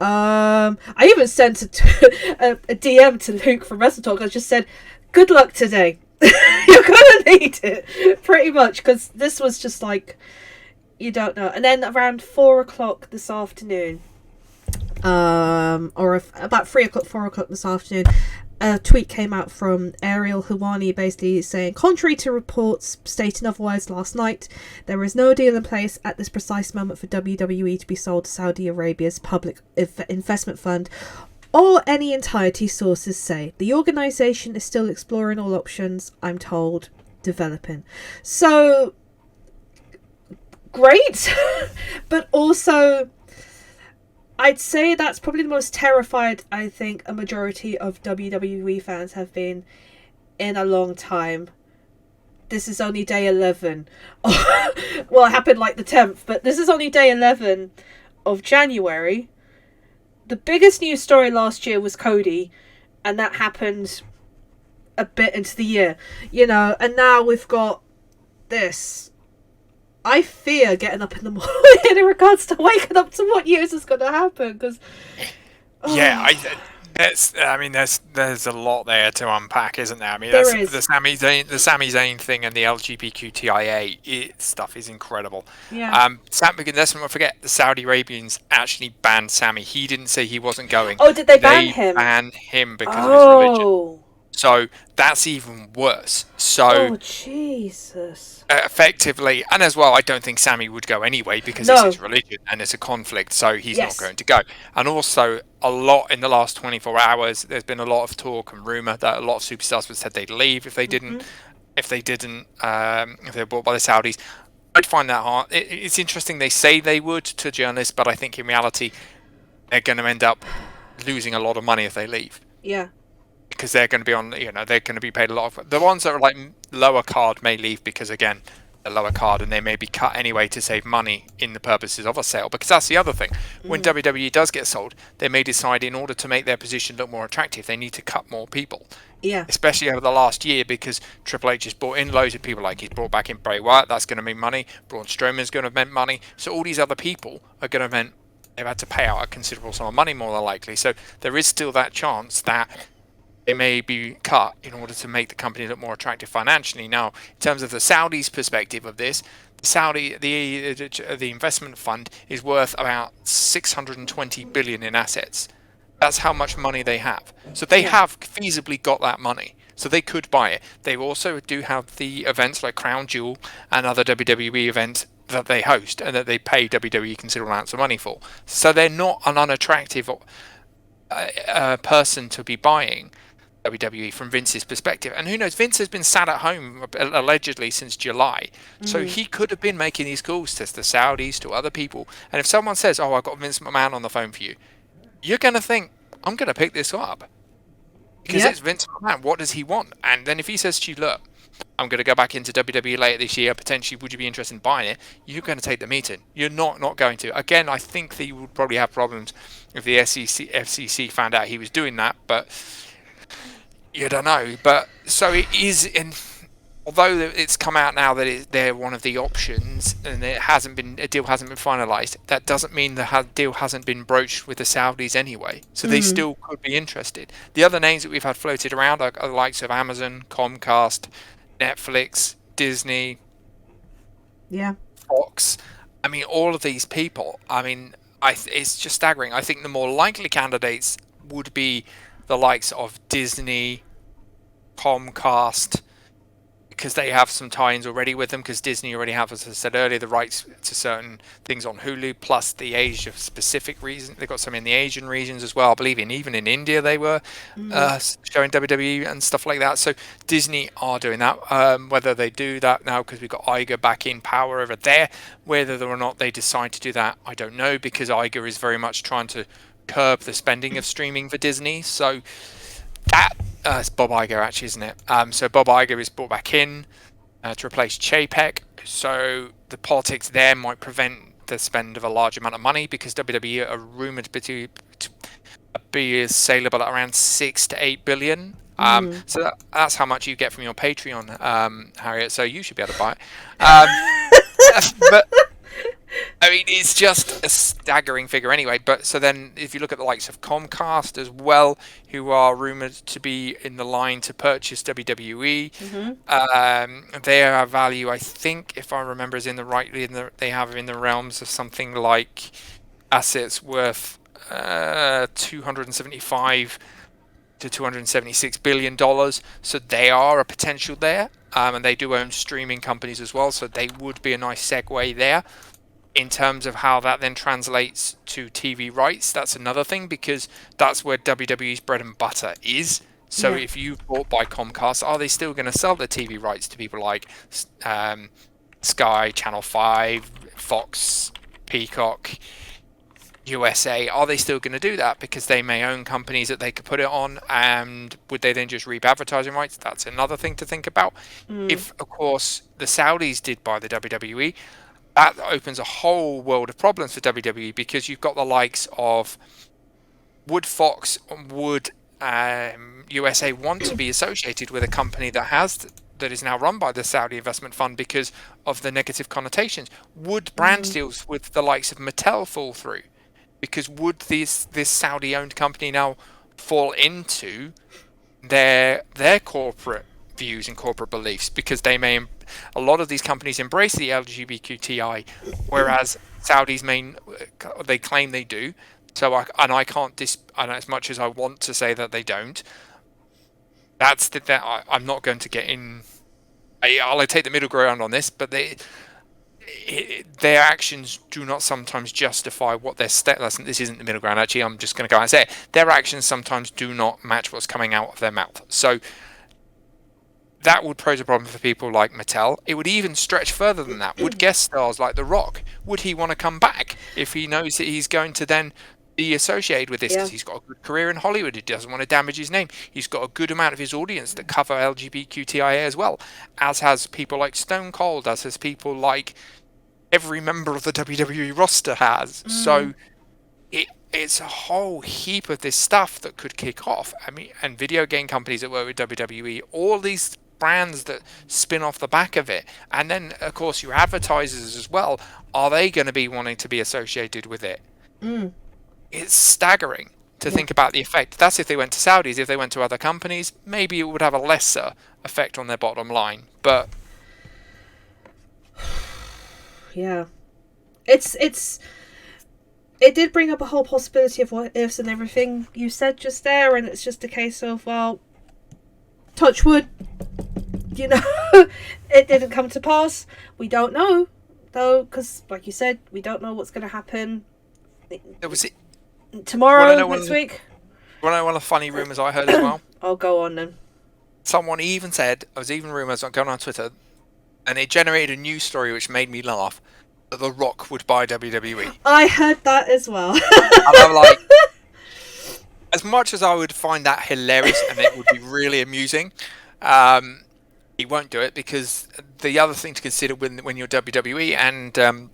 I even sent a DM to Luke from Wrestle Talk. I just said, good luck today. You're going to need it, pretty much, because this was just you don't know. And then around 4 o'clock this afternoon, about 3 o'clock, 4 o'clock this afternoon, a tweet came out from Ariel Helwani basically saying, contrary to reports stating otherwise last night, there is no deal in place at this precise moment for WWE to be sold to Saudi Arabia's public investment fund, or any entirety, sources say. The organisation is still exploring all options, I'm told, developing. So... great, but also I'd say that's probably the most terrified I think a majority of WWE fans have been in a long time this is only day 11. Well, it happened like the 10th, but this is only day 11 of January. The biggest news story last year was Cody, and that happened a bit into the year, and now we've got this. I fear getting up in the morning in regards to waking up to what news is going to happen, because...
Yeah, there's a lot there to unpack, isn't there? I mean,
There is.
the Sami Zayn thing and the LGBTQIA stuff is incredible.
Yeah.
Let's not forget the Saudi Arabians actually banned Sami. He didn't say he wasn't going.
Oh, did they ban him?
They banned him because of his religion. So that's even worse. So,
Jesus.
Effectively, and as well, I don't think Sami would go anyway because it's his religion and it's a conflict, so he's not going to go. And also, a lot in the last 24 hours, there's been a lot of talk and rumour that a lot of superstars would said they'd leave if they didn't, if they were bought by the Saudis. I'd find that hard. It's interesting they say they would to journalists, but I think in reality, they're going to end up losing a lot of money if they leave.
Yeah.
Because they're going to be on, they're going to be paid a lot of... The ones that are like lower card may leave because, again, they're lower card and they may be cut anyway to save money in the purposes of a sale. Because that's the other thing. When WWE does get sold, they may decide in order to make their position look more attractive, they need to cut more people.
Yeah.
Especially over the last year, because Triple H has brought in loads of people. Like he's brought back in Bray Wyatt, that's going to mean money. Braun Strowman's going to mean money. So all these other people are going to mean they've had to pay out a considerable sum of money more than likely. So there is still that chance that they may be cut in order to make the company look more attractive financially. Now, in terms of the Saudis' perspective of this, the investment fund is worth about 620 billion in assets. That's how much money they have. So they have feasibly got that money. So they could buy it. They also do have the events like Crown Jewel and other WWE events that they host and that they pay WWE considerable amounts of money for. So they're not an unattractive person to be buying WWE from Vince's perspective. And who knows, Vince has been sat at home allegedly since July. So he could have been making these calls to the Saudis, to other people. And if someone says, I've got Vince McMahon on the phone for you, you're going to think, I'm going to pick this up. Because it's Vince McMahon. What does he want? And then if he says to you, look, I'm going to go back into WWE later this year, potentially, would you be interested in buying it? You're going to take the meeting. You're not going to. Again, I think that you would probably have problems if the FCC found out he was doing that, but you don't know. But so it is, although it's come out now that they're one of the options and a deal hasn't been finalised, that doesn't mean the deal hasn't been broached with the Saudis anyway. So they still could be interested. The other names that we've had floated around are the likes of Amazon, Comcast, Netflix, Disney, Fox. I mean, all of these people. I mean, it's just staggering. I think the more likely candidates would be the likes of Disney, Comcast, because they have some tie-ins already with them, because Disney already have, as I said earlier, the rights to certain things on Hulu, plus the Asia-specific reason. They've got some in the Asian regions as well. I believe even in India they were showing WWE and stuff like that. So Disney are doing that. Whether they do that now because we've got Iger back in power over there, whether or not they decide to do that, I don't know, because Iger is very much trying to curb the spending of streaming for Disney. So that it's Bob Iger, actually, isn't it? So Bob Iger is brought back in to replace Chapek. So the politics there might prevent the spend of a large amount of money, because WWE are rumoured to be saleable at around 6 to 8 billion. So that's how much you get from your Patreon, Harriet. So you should be able to buy it. But I mean, it's just a staggering figure anyway. But so then, if you look at the likes of Comcast as well, who are rumoured to be in the line to purchase WWE, their value, I think, if I remember, is they have in the realms of something like assets worth $275 to $276 billion. So they are a potential there, and they do own streaming companies as well. So they would be a nice segue there. In terms of how that then translates to TV rights, that's another thing, because that's where WWE's bread and butter is. So if you've bought by Comcast, are they still going to sell the TV rights to people like Sky, Channel 5, Fox, Peacock, USA, are they still going to do that? Because they may own companies that they could put it on, and would they then just reap advertising rights? That's another thing to think about. If, of course, the Saudis did buy the WWE, that opens a whole world of problems for WWE, because you've got the likes of, would Fox, would USA want to be associated with a company that is now run by the Saudi investment fund because of the negative connotations? Would brand deals with the likes of Mattel fall through? Because would this Saudi-owned company now fall into their corporate views and corporate beliefs? Because a lot of these companies embrace the LGBTQI, whereas Saudis they claim they do. So I can't and as much as I want to say that they don't, I'm not going to get in. I'll take the middle ground on this, but their actions do not sometimes justify what their listen, this isn't the middle ground, actually. I'm just going to go and say it. Their actions sometimes do not match what's coming out of their mouth. So that would pose a problem for people like Mattel. It would even stretch further than that. Would guest stars like The Rock, would he want to come back if he knows that he's going to then be associated with this, because he's got a good career in Hollywood? He doesn't want to damage his name. He's got a good amount of his audience that cover LGBTQIA as well, as has people like Stone Cold, as has people like every member of the WWE roster has. So it's a whole heap of this stuff that could kick off. I mean, and video game companies that work with WWE, all these brands that spin off the back of it, and then of course your advertisers as well, are they going to be wanting to be associated with it? It's staggering to think about the effect. That's if they went to Saudis. If they went to other companies, maybe it would have a lesser effect on their bottom line. But
yeah, it did bring up a whole possibility of what ifs and everything you said just there, and it's just a case of, well, touch wood, it didn't come to pass. We don't know, though, because like you said, we don't know what's going to happen tomorrow, next week.
You want to know one of the funny rumours I heard as well?
I'll go on then.
Someone even said, there was even rumours going on Twitter, and it generated a news story which made me laugh, that The Rock would buy WWE.
I heard that as well.
And I'm like, as much as I would find that hilarious and it would be really amusing, he won't do it, because the other thing to consider when you're WWE and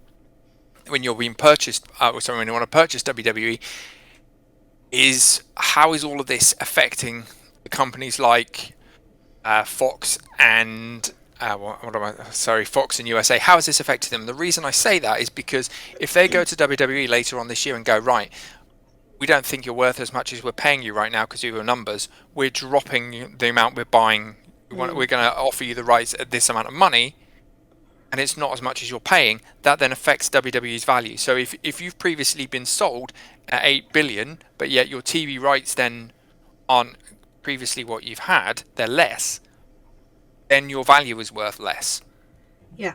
when you're being purchased, when you want to purchase WWE, is how is all of this affecting the companies like Fox and Fox and USA? How has this affected them? The reason I say that is because if they go to WWE later on this year and go, right, we don't think you're worth as much as we're paying you right now because of your numbers, we're dropping the amount we're buying, we're going to offer you the rights at this amount of money, and it's not as much as you're paying, that then affects WWE's value. So if you've previously been sold at $8 billion, but yet your TV rights then aren't previously what you've had, they're less, then your value is worth less.
Yeah.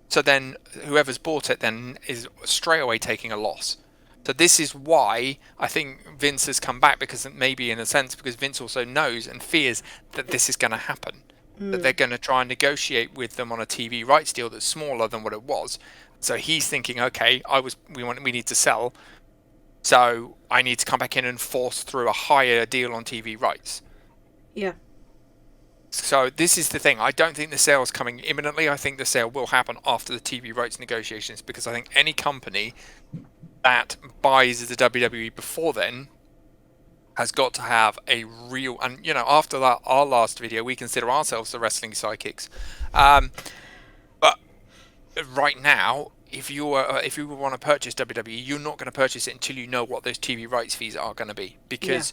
So then whoever's bought it then is straight away taking a loss. So this is why I think Vince has come back, because maybe in a sense because Vince also knows and fears that this is going to happen. That they're going to try and negotiate with them on a TV rights deal that's smaller than what it was. So he's thinking, okay, we need to sell, so I need to come back in and force through a higher deal on TV rights.
Yeah.
So this is the thing. I don't think the sale is coming imminently. I think the sale will happen after the TV rights negotiations, because I think any company that buys the WWE before then has got to have a real, and after our last video, we consider ourselves the wrestling psychics, but right now, if you want to purchase WWE, you're not going to purchase it until you know what those TV rights fees are going to be, because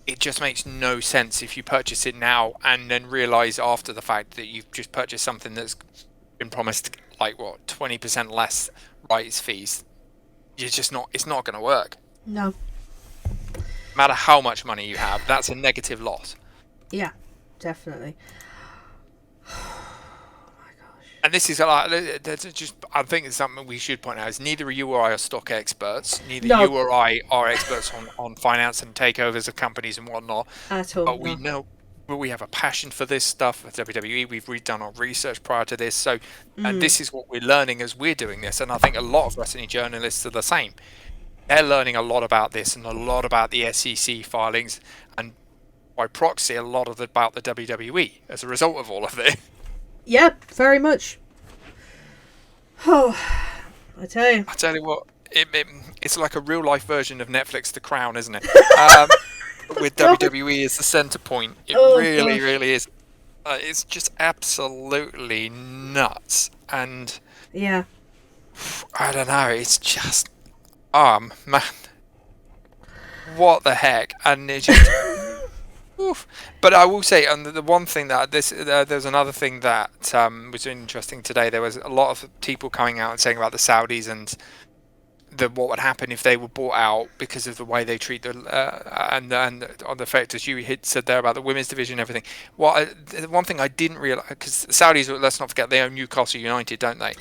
it just makes no sense if you purchase it now and then realize after the fact that you've just purchased something that's been promised 20% less rights fees. It's not going to work.
No.
No matter how much money you have, that's a negative loss.
Yeah, definitely. Oh my gosh.
And this is I think it's something we should point out, is neither you or I are stock experts. Neither you or I are experts on finance and takeovers of companies and whatnot.
At all.
But we have a passion for this stuff at WWE. We've redone our research prior to this, so and this is what we're learning as we're doing this. And I think a lot of wrestling journalists are the same. They're learning a lot about this and a lot about the SEC filings, and by proxy, a lot about the WWE as a result of all of this.
Yeah, very much. Oh, I tell you
what, it's like a real life version of Netflix The Crown, isn't it? With WWE as the center point, it really is. It's just absolutely nuts, and
yeah,
I don't know. It's just, man, what the heck? And it just, oof. But I will say, and the one thing that there's another thing that was interesting today. There was a lot of people coming out and saying about the Saudis and what would happen if they were bought out because of the way they treat the and on the fact, as you said there about the women's division and everything. The one thing I didn't realize, because the Saudis, let's not forget, they own Newcastle United, don't they?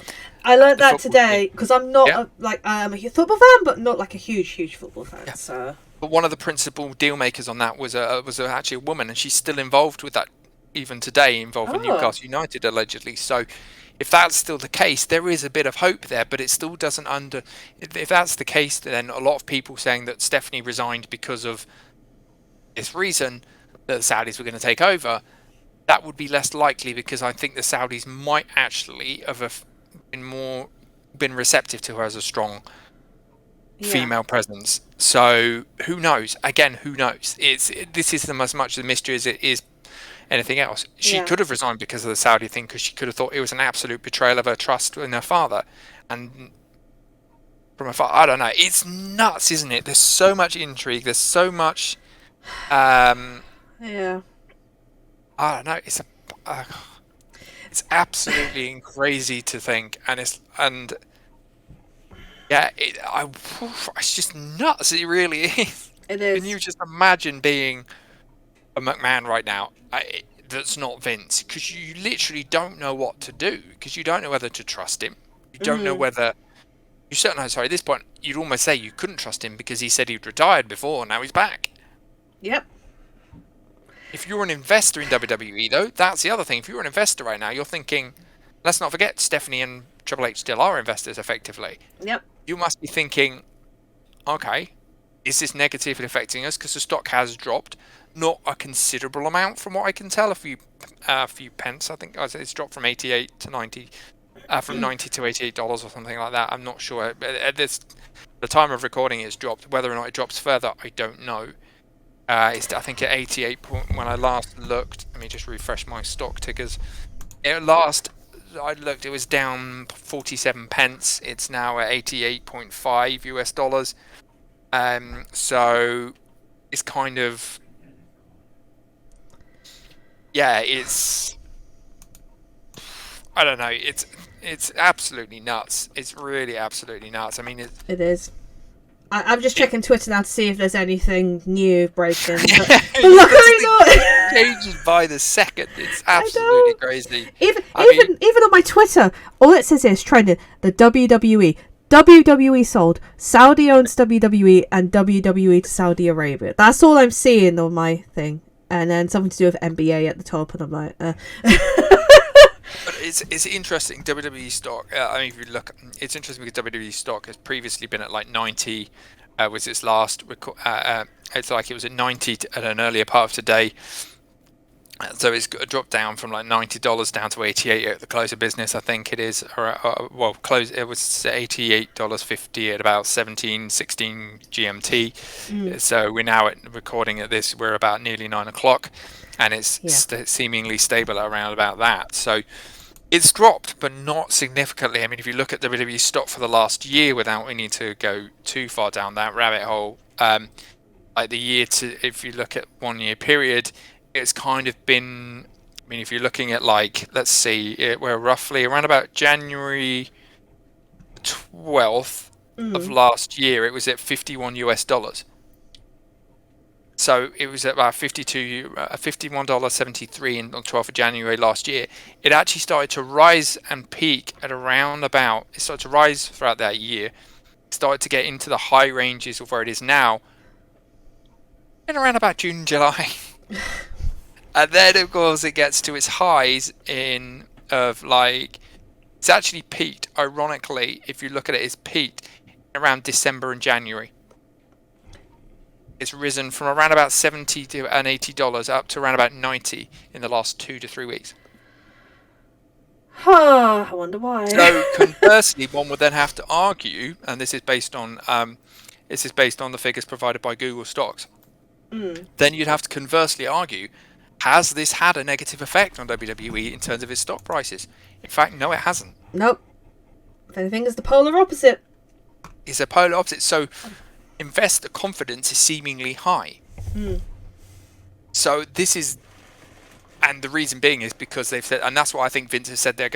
I learned that today because I'm not I'm a football fan, but not like a huge football fan. Yeah. So,
but one of the principal deal makers on that was actually a woman, and she's still involved with that even today, involved with Newcastle United allegedly. So, if that's still the case, there is a bit of hope there, but it still doesn't if that's the case, then a lot of people saying that Stephanie resigned because of this reason, that the Saudis were going to take over, that would be less likely, because I think the Saudis might actually have been receptive to her as a strong female presence. So who knows? Again, who knows? This is as much a mystery as it is anything else. She could have resigned because of the Saudi thing, because she could have thought it was an absolute betrayal of her trust in her father. And from her father, I don't know. It's nuts, isn't it? There's so much intrigue. There's so much. I don't know. It's absolutely crazy to think, it's just nuts. It really is.
It is.
Can you just imagine being a McMahon right now that's not Vince, because you literally don't know what to do, because you don't know whether to trust him. You don't know whether at this point you'd almost say you couldn't trust him because he said he'd retired before, now he's back.
Yep.
If you're an investor in WWE, though, that's the other thing. If you're an investor right now, you're thinking, let's not forget, Stephanie and Triple H still are investors effectively.
Yep.
You must be thinking, okay, is this negatively affecting us? Because the stock has dropped. Not a considerable amount, from what I can tell. A few pence. I think it's dropped from 88 to 90, from $90 to $88 or something like that. I'm not sure. At the time of recording, it's dropped. Whether or not it drops further, I don't know. I think at 88 when I last looked. Let me just refresh my stock tickers. I looked, it was down 47 pence. It's now at 88.5 US dollars. So it's kind of, it's, I don't know. It's absolutely nuts. It's really absolutely nuts. I mean,
it is. I'm just checking Twitter now to see if there's anything new breaking. But luckily not.
It changes by the second. It's absolutely crazy.
Even on my Twitter, all it says is trending the WWE. WWE sold. Saudi owns WWE, and WWE to Saudi Arabia. That's all I'm seeing on my thing. And then something to do with NBA at the top, and I'm like, But
it's interesting. WWE stock. I mean, if you look, it's interesting because WWE stock has previously been at like 90. Was its last? It's like it was at 90 at an earlier part of today. So it's dropped down from like $90 down to 88 at the close of business. I think it is. Close. It was $88.50 at about 17:16 GMT. So we're now recording at this. We're about nearly 9 o'clock, and it's seemingly stable around about that. So it's dropped, but not significantly. I mean, if you look at WWE stock for the last year, without we need to go too far down that rabbit hole, like the year if you look at 1 year period, it's kind of been, I mean, if you're looking at like, let's see, we're roughly around about January 12th of last year, it was at $51 US. So it was at about $51.73 on 12th of January last year. It actually started to rise and peak at around about, it started to rise throughout that year. It started to get into the high ranges of where it is now in around about June, July. And then, of course, it gets to its highs it's actually peaked, ironically, if you look at it, it's peaked around December and January. It's risen from around about $70 to $80 up to around about 90 in the last 2 to 3 weeks.
Huh, I wonder why.
So conversely, one would then have to argue, and this is based on the figures provided by Google Stocks. Then you'd have to conversely argue, has this had a negative effect on WWE in terms of its stock prices? In fact, no, it hasn't.
Nope. If anything, it's the polar opposite.
It's a polar opposite. So investor confidence is seemingly high. So this is, and the reason being is because they've said, and that's why I think Vince has said they're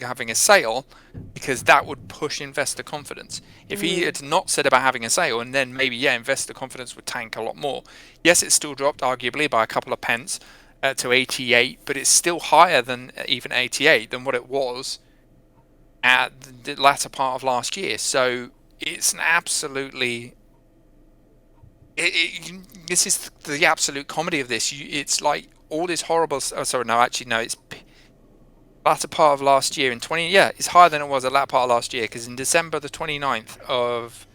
having a sale, because that would push investor confidence. If he had not said about having a sale, and then maybe, investor confidence would tank a lot more. Yes, it's still dropped arguably by a couple of pence to 88, but it's still higher than even 88 than what it was at the latter part of last year. So it's an absolutely, this is the absolute comedy of this. It's like all this horrible. Oh, sorry, no, actually, no. It's latter part of last year in 20. Yeah, it's higher than it was at latter part of last year, because in December the 29th of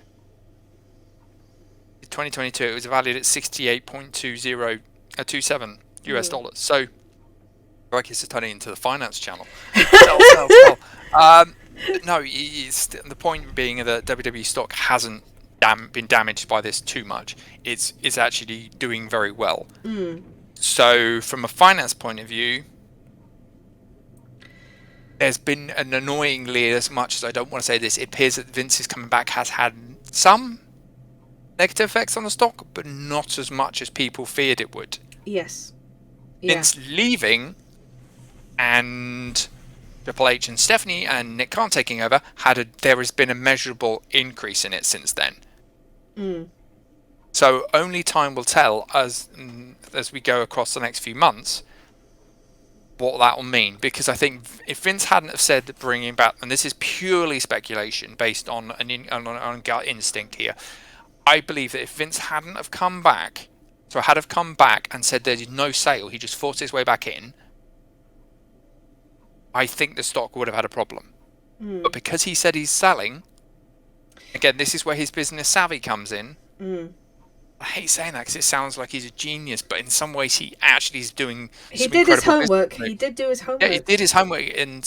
2022, it was valued at 68.27 US dollars. So, I guess it's turning into the finance channel. Sell. No, the point being that WWE stock hasn't been damaged by this too much. It's actually doing very well. So from a finance point of view, there's been an annoyingly, as much as I don't want to say this, it appears that Vince's coming back has had some negative effects on the stock, but not as much as people feared it would.
Yes.
Vince leaving and Triple H and Stephanie and Nick Khan taking over, there has been a measurable increase in it since then. So only time will tell as we go across the next few months what that will mean. Because I think if Vince hadn't have said bringing back, and this is purely speculation based on on gut instinct here, I believe that if Vince hadn't have come back, and said there's no sale, he just forced his way back in, I think the stock would have had a problem. But because he said he's selling, again, this is where his business savvy comes in. I hate saying that because it sounds like he's a genius, but in some ways he actually is doing.
He did his homework. He did do his homework.
Yeah, he did his homework, and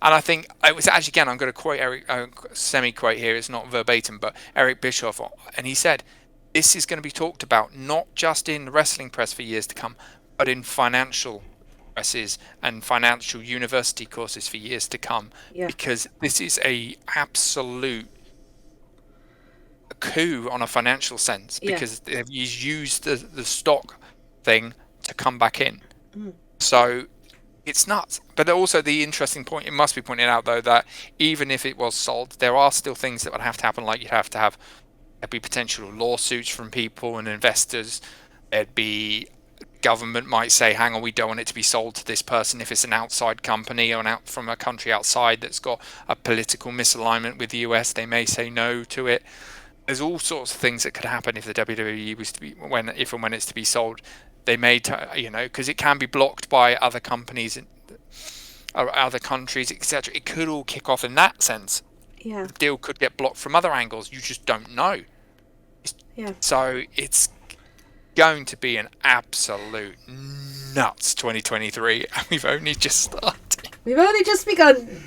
I think it was actually, again, I'm going to quote Eric, semi-quote here. It's not verbatim, but Eric Bischoff, and he said, "This is going to be talked about not just in the wrestling press for years to come, but in financial presses and financial university courses for years to come, because this is a absolute coup on a financial sense, because he's used the stock thing to come back in. So it's nuts. But also the interesting point, it must be pointed out though, that even if it was sold, there are still things that would have to happen. Like there'd be potential lawsuits from people and investors. There'd be government might say, hang on, we don't want it to be sold to this person. If it's an outside company or from a country outside that's got a political misalignment with the US, they may say no to it. There's all sorts of things that could happen if the WWE was to be, if and when it's to be sold. They may, because it can be blocked by other companies or other countries, etc. It could all kick off in that sense.
Yeah.
The deal could get blocked from other angles. You just don't know. So it's going to be an absolute nuts 2023, and we've only just started.
We've only just begun.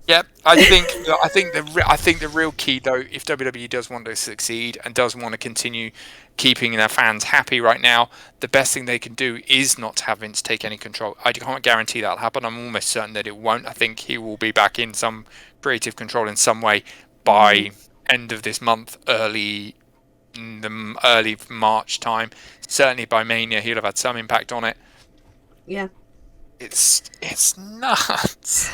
Yep, I think the real key though, if WWE does want to succeed and does want to continue keeping their fans happy right now, the best thing they can do is not to have Vince take any control. I can't guarantee that'll happen. I'm almost certain that it won't. I think he will be back in some creative control in some way by end of this month, early March time. Certainly by Mania, he'll have had some impact on it.
Yeah,
it's nuts.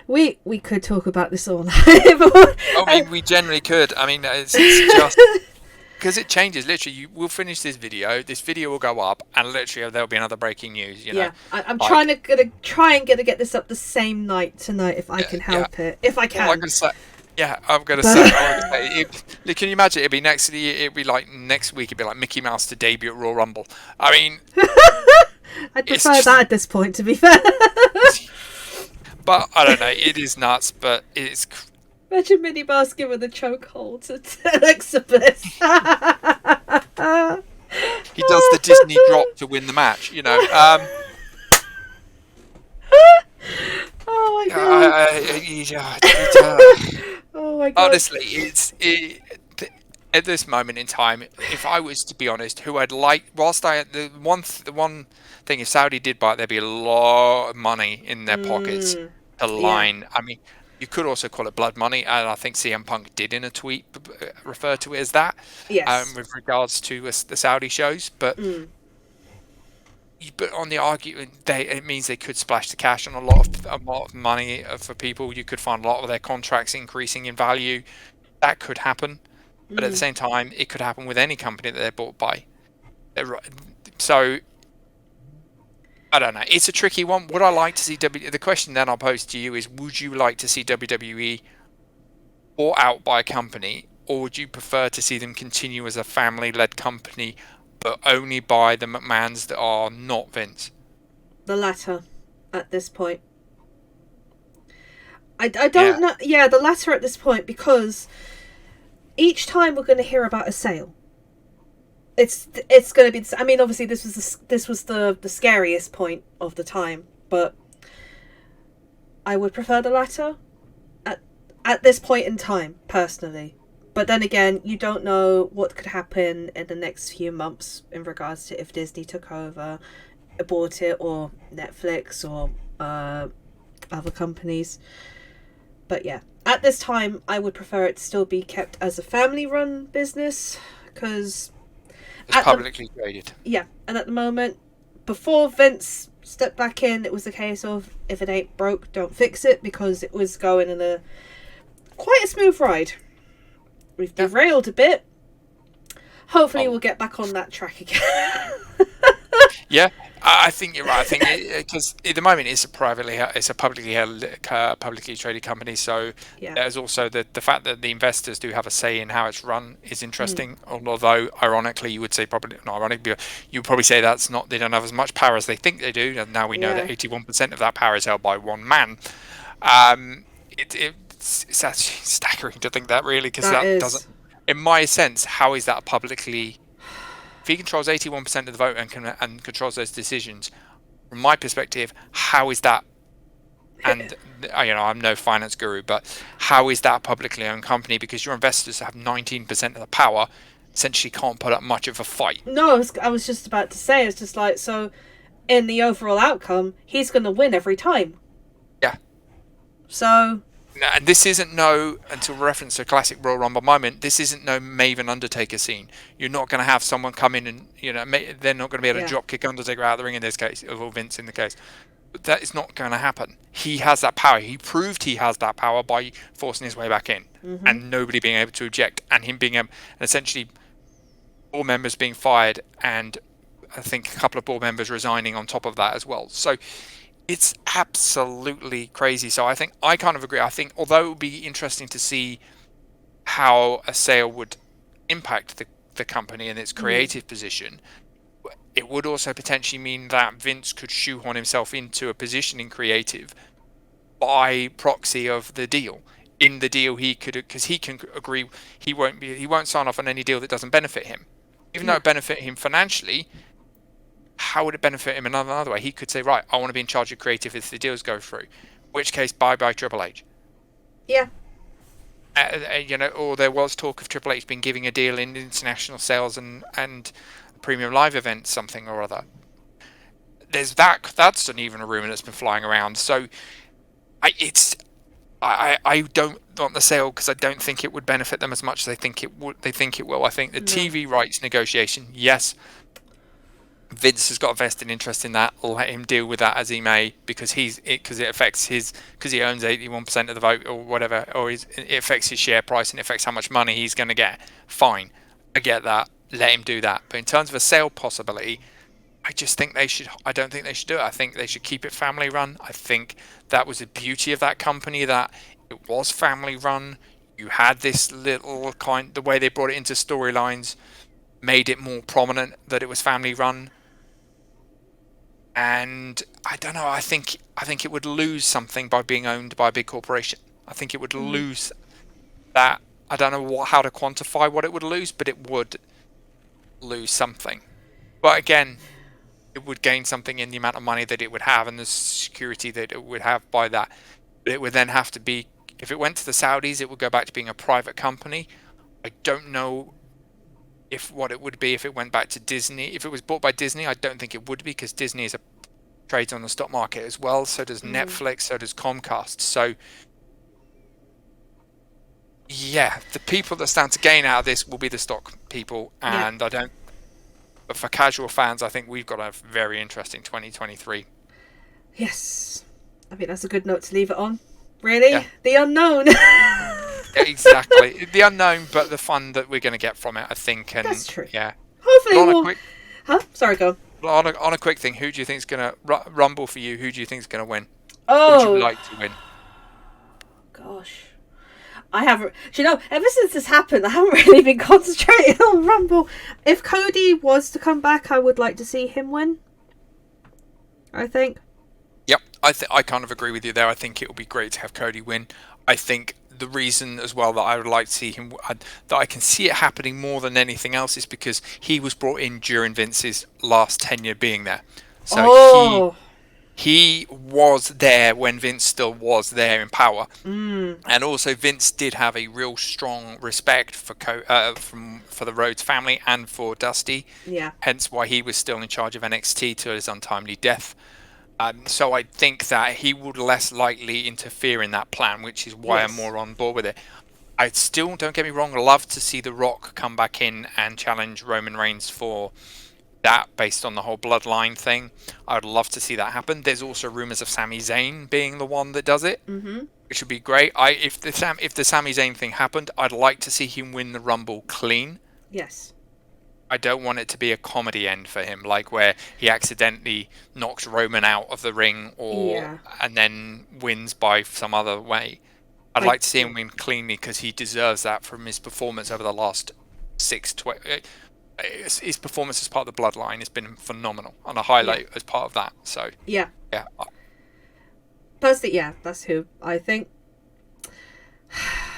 We could talk about this all night.
I mean, we generally could. I mean, it's just because it changes. Literally, we'll finish this video. This video will go up, and literally there'll be another breaking news. You know?
Yeah, I'm trying to get this up the same night tonight if I can help it. If I can.
Like I say, Yeah, I'm gonna say. Can you imagine? It'd be next year. It'd be like next week. It'd be like Mickey Mouse to debut at Royal Rumble. I mean,
I'd
it's
prefer
just.
that at this point, to be fair.
But I don't know. It is nuts. But it's.
Imagine Minnie Mouse giving the chokehold to Alexa Bliss.
He does the Disney drop to win the match. You know.
Oh my god. Oh my god.
Honestly, at this moment in time, if I was to be honest, who I'd like, the one thing, if Saudi did buy it, there'd be a lot of money in their pockets to line. I mean, you could also call it blood money, and I think CM Punk did in a tweet refer to it as that.
Yes.
With regards to the Saudi shows, but. But on the argument, it means they could splash the cash on a lot of money for people. You could find a lot of their contracts increasing in value. That could happen, but at the same time, it could happen with any company that they're bought by. So I don't know. It's a tricky one. Would I like to see The question then I'll pose to you is: would you like to see WWE bought out by a company, or would you prefer to see them continue as a family-led company? But only by the McMahons that are not Vince.
The latter, at this point. I don't know. Yeah, the latter at this point, because each time we're going to hear about a sale, it's going to be. I mean, obviously, this was the scariest point of the time, but I would prefer the latter at this point in time, personally. But then again, you don't know what could happen in the next few months in regards to if Disney took over, bought it, or Netflix, or other companies. But yeah, at this time, I would prefer it to still be kept as a family-run business, because
it's publicly traded.
Yeah, and at the moment, before Vince stepped back in, it was a case of if it ain't broke, don't fix it, because it was going in quite a smooth ride. We've derailed a bit. Hopefully, we'll get back on that track again.
Yeah, I think you're right. I think because at the moment it's a publicly traded company. So there's also the fact that the investors do have a say in how it's run is interesting. Although ironically, you would say probably not ironically, you would probably say they don't have as much power as they think they do. And now we know that 81% of that power is held by one man. It's actually staggering to think that, really, because that doesn't, in my sense, how is that publicly? If he controls 81% of the vote and controls those decisions, from my perspective, how is that? And I'm no finance guru, but how is that a publicly owned company? Because your investors have 19% of the power, essentially can't put up much of a fight.
No, I was just about to say, it's just like, so in the overall outcome, he's going to win every time.
Yeah.
So.
And this isn't until reference to a classic Royal Rumble moment, this isn't no Maven Undertaker scene. You're not going to have someone come in and, they're not going to be able to drop kick Undertaker out of the ring in this case, or Vince in the case. But that is not going to happen. He has that power. He proved he has that power by forcing his way back in, and nobody being able to object, and him being essentially board members being fired, and I think a couple of board members resigning on top of that as well. So it's absolutely crazy. So I kind of agree. I think although it would be interesting to see how a sale would impact the company and its creative position, it would also potentially mean that Vince could shoehorn himself into a position in creative by proxy of the deal. In the deal, he could, because he can agree, he won't sign off on any deal that doesn't benefit him, even though it benefit him financially. How would it benefit him in another way? He could say, right, I want to be in charge of creative if the deals go through. In which case, bye Triple H.
Yeah.
Or there was talk of Triple H being giving a deal in international sales and premium live events, something or other. There's that. That's not even a rumor that's been flying around. So, I don't want the sale because I don't think it would benefit them as much as they think it would. They think it will. I think the TV rights negotiation, yes. Vince has got a vested interest in that. Let him deal with that as he may, because it affects because he owns 81% of the vote or whatever, or it affects his share price and it affects how much money he's going to get. Fine, I get that. Let him do that. But in terms of a sale possibility, I just think they should. I don't think they should do it. I think they should keep it family run. I think that was the beauty of that company, that it was family run. You had this little the way they brought it into storylines made it more prominent that it was family run. And I don't know. I think it would lose something by being owned by a big corporation. I think it would lose that. I don't know how to quantify what it would lose, but it would lose something. But again, it would gain something in the amount of money that it would have and the security that it would have by that. But it would then have to be, if it went to the Saudis, it would go back to being a private company. I don't know what it would be if it went back to Disney. If it was bought by Disney, I don't think it would be, because Disney trades on the stock market as well. So does Netflix, so does Comcast. So yeah, the people that stand to gain out of this will be the stock people, and but for casual fans, I think we've got a very interesting 2023.
Yes. I think that's a good note to leave it on. Really?
Yeah.
The unknown.
Yeah, exactly. The unknown, but the fun that we're going to get from it, I think. And
that's true.
Yeah.
Hopefully Sorry, go.
On a quick thing, who do you think is going to rumble for you? Who do you think is going to win?
Oh.
Who would you like to win?
Gosh. I haven't... ever since this happened, I haven't really been concentrating on Rumble. If Cody was to come back, I would like to see him win. I think.
Yep, I kind of agree with you there. I think it would be great to have Cody win. I think the reason as well that I would like to see him, that I can see it happening more than anything else, is because he was brought in during Vince's last tenure being there. So he was there when Vince still was there in power. And also Vince did have a real strong respect for the Rhodes family and for Dusty.
Yeah.
Hence why he was still in charge of NXT till his untimely death. So I think that he would less likely interfere in that plan, which is why I'm more on board with it. I still, don't get me wrong, love to see The Rock come back in and challenge Roman Reigns for that, based on the whole bloodline thing. I would love to see that happen. There's also rumours of Sami Zayn being the one that does it, which would be great. If the Sami Zayn thing happened, I'd like to see him win the Rumble clean.
Yes.
I don't want it to be a comedy end for him, like where he accidentally knocks Roman out of the ring and then wins by some other way. I'd like to see him win cleanly, because he deserves that from his performance over the last his performance as part of the bloodline has been phenomenal, and a highlight as part of that. So
yeah. Personally, that's who I think.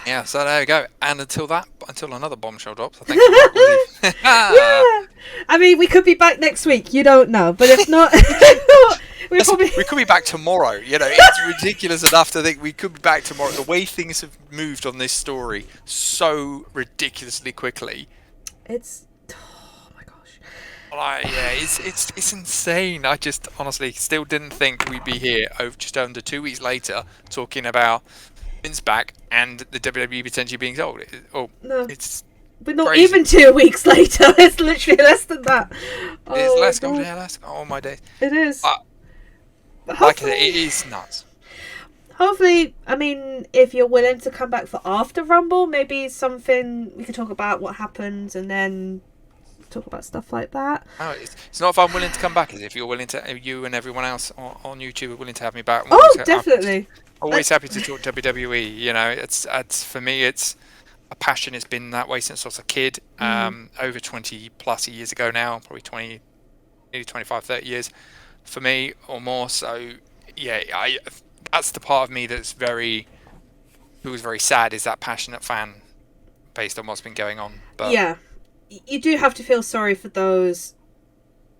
Yeah, so there we go. And until another bombshell drops, I think.
I mean, we could be back next week. You don't know, but if not,
we could be back tomorrow. It's ridiculous enough to think we could be back tomorrow. The way things have moved on this story so ridiculously quickly.
Oh my gosh.
It's insane. I just honestly still didn't think we'd be here just under 2 weeks later talking about Vince back and the WWE potentially being sold.
No. We're not
crazy.
Even 2 weeks later. It's literally less than that.
It's less than that. Oh my days.
It is.
Like it is nuts.
Hopefully, I mean, if you're willing to come back for after Rumble, maybe something we could talk about what happens and then talk about stuff like that.
No, it's not if I'm willing to come back. It's if you're willing to, you and everyone else on YouTube are willing to have me back.
Definitely.
Always happy to talk WWE. It's for me, it's a passion. It's been that way since I was a kid. Over 20 plus years ago now, probably nearly 25, 30 years for me or more. So yeah, that's the part of me who was very sad, is that passionate fan based on what's been going on. But
yeah, you do have to feel sorry for those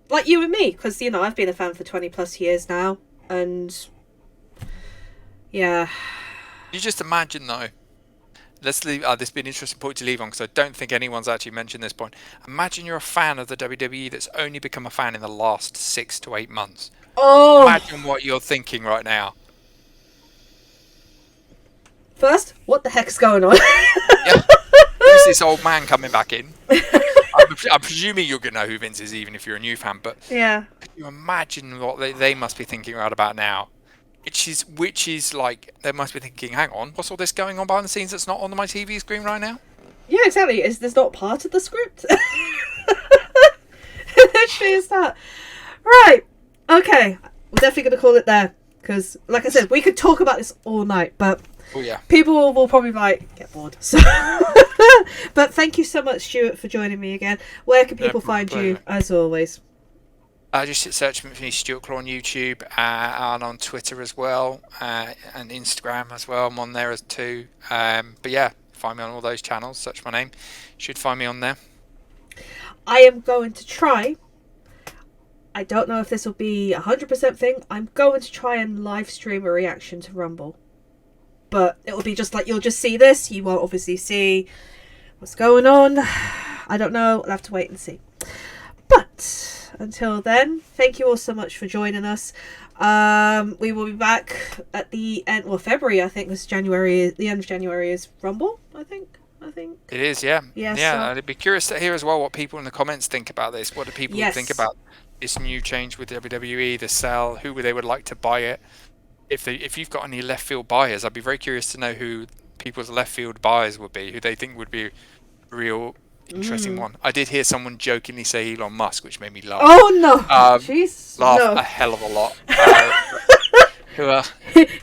like you and me, because I've been a fan for 20 plus years now, and yeah.
You just imagine though. Let's leave. This would be an interesting point to leave on, because I don't think anyone's actually mentioned this point. Imagine you're a fan of the WWE that's only become a fan in the last 6 to 8 months.
Oh.
Imagine what you're thinking right now.
First, what the heck's going on?
Yeah. Who's this old man coming back in? I'm presuming you're going to know who Vince is, even if you're a new fan. But
yeah,
can you imagine what they must be thinking right about now? Which is like, they must be thinking, hang on, what's all this going on behind the scenes that's not on my TV screen right now?
Yeah, exactly. Is this not part of the script? Literally is that. Right. Okay. We're definitely going to call it there, because, like I said, we could talk about this all night, but
Oh yeah.
People will probably like get bored. So, but thank you so much, Stuart, for joining me again. Where can people find you, as always?
Just search for me, Stuart Claw, on YouTube and on Twitter as well, and Instagram as well. I'm on there as too. But yeah, find me on all those channels. Search my name. Should find me on there.
I am going to try. I don't know if this will be 100% thing. I'm going to try and live stream a reaction to Rumble. But it will be just like, you'll just see this. You won't obviously see what's going on. I don't know. I'll have to wait and see. But until then, thank you all so much for joining us. We will be back at the end, well, February, I think, was January. The end of January is Rumble, I think.
It is, yeah.
Yeah,
so
I'd
be curious to hear as well what people in the comments think about this. What do people think about this new change with WWE, the sell, who they would like to buy it? If you've got any left field buyers, I'd be very curious to know who people's left field buyers would be, who they think would be a real interesting one. I did hear someone jokingly say Elon Musk, which made me laugh.
Oh no! Jeez,
laugh a hell of a lot.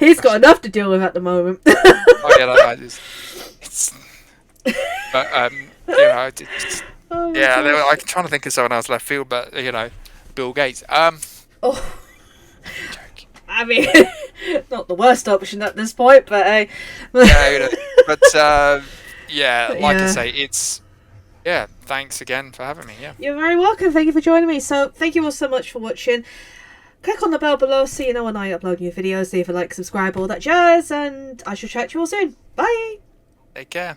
He's got enough to deal with at the moment.
Oh yeah, it's. But I'm trying to think of someone else left field, but Bill Gates.
Oh. I mean, not the worst option at this point, but hey.
I say, it's. Yeah, thanks again for having me. Yeah.
You're very welcome. Thank you for joining me. So, thank you all so much for watching. Click on the bell below so you know when I upload new videos. Leave a like, subscribe, all that jazz, and I shall chat to you all soon. Bye.
Take care.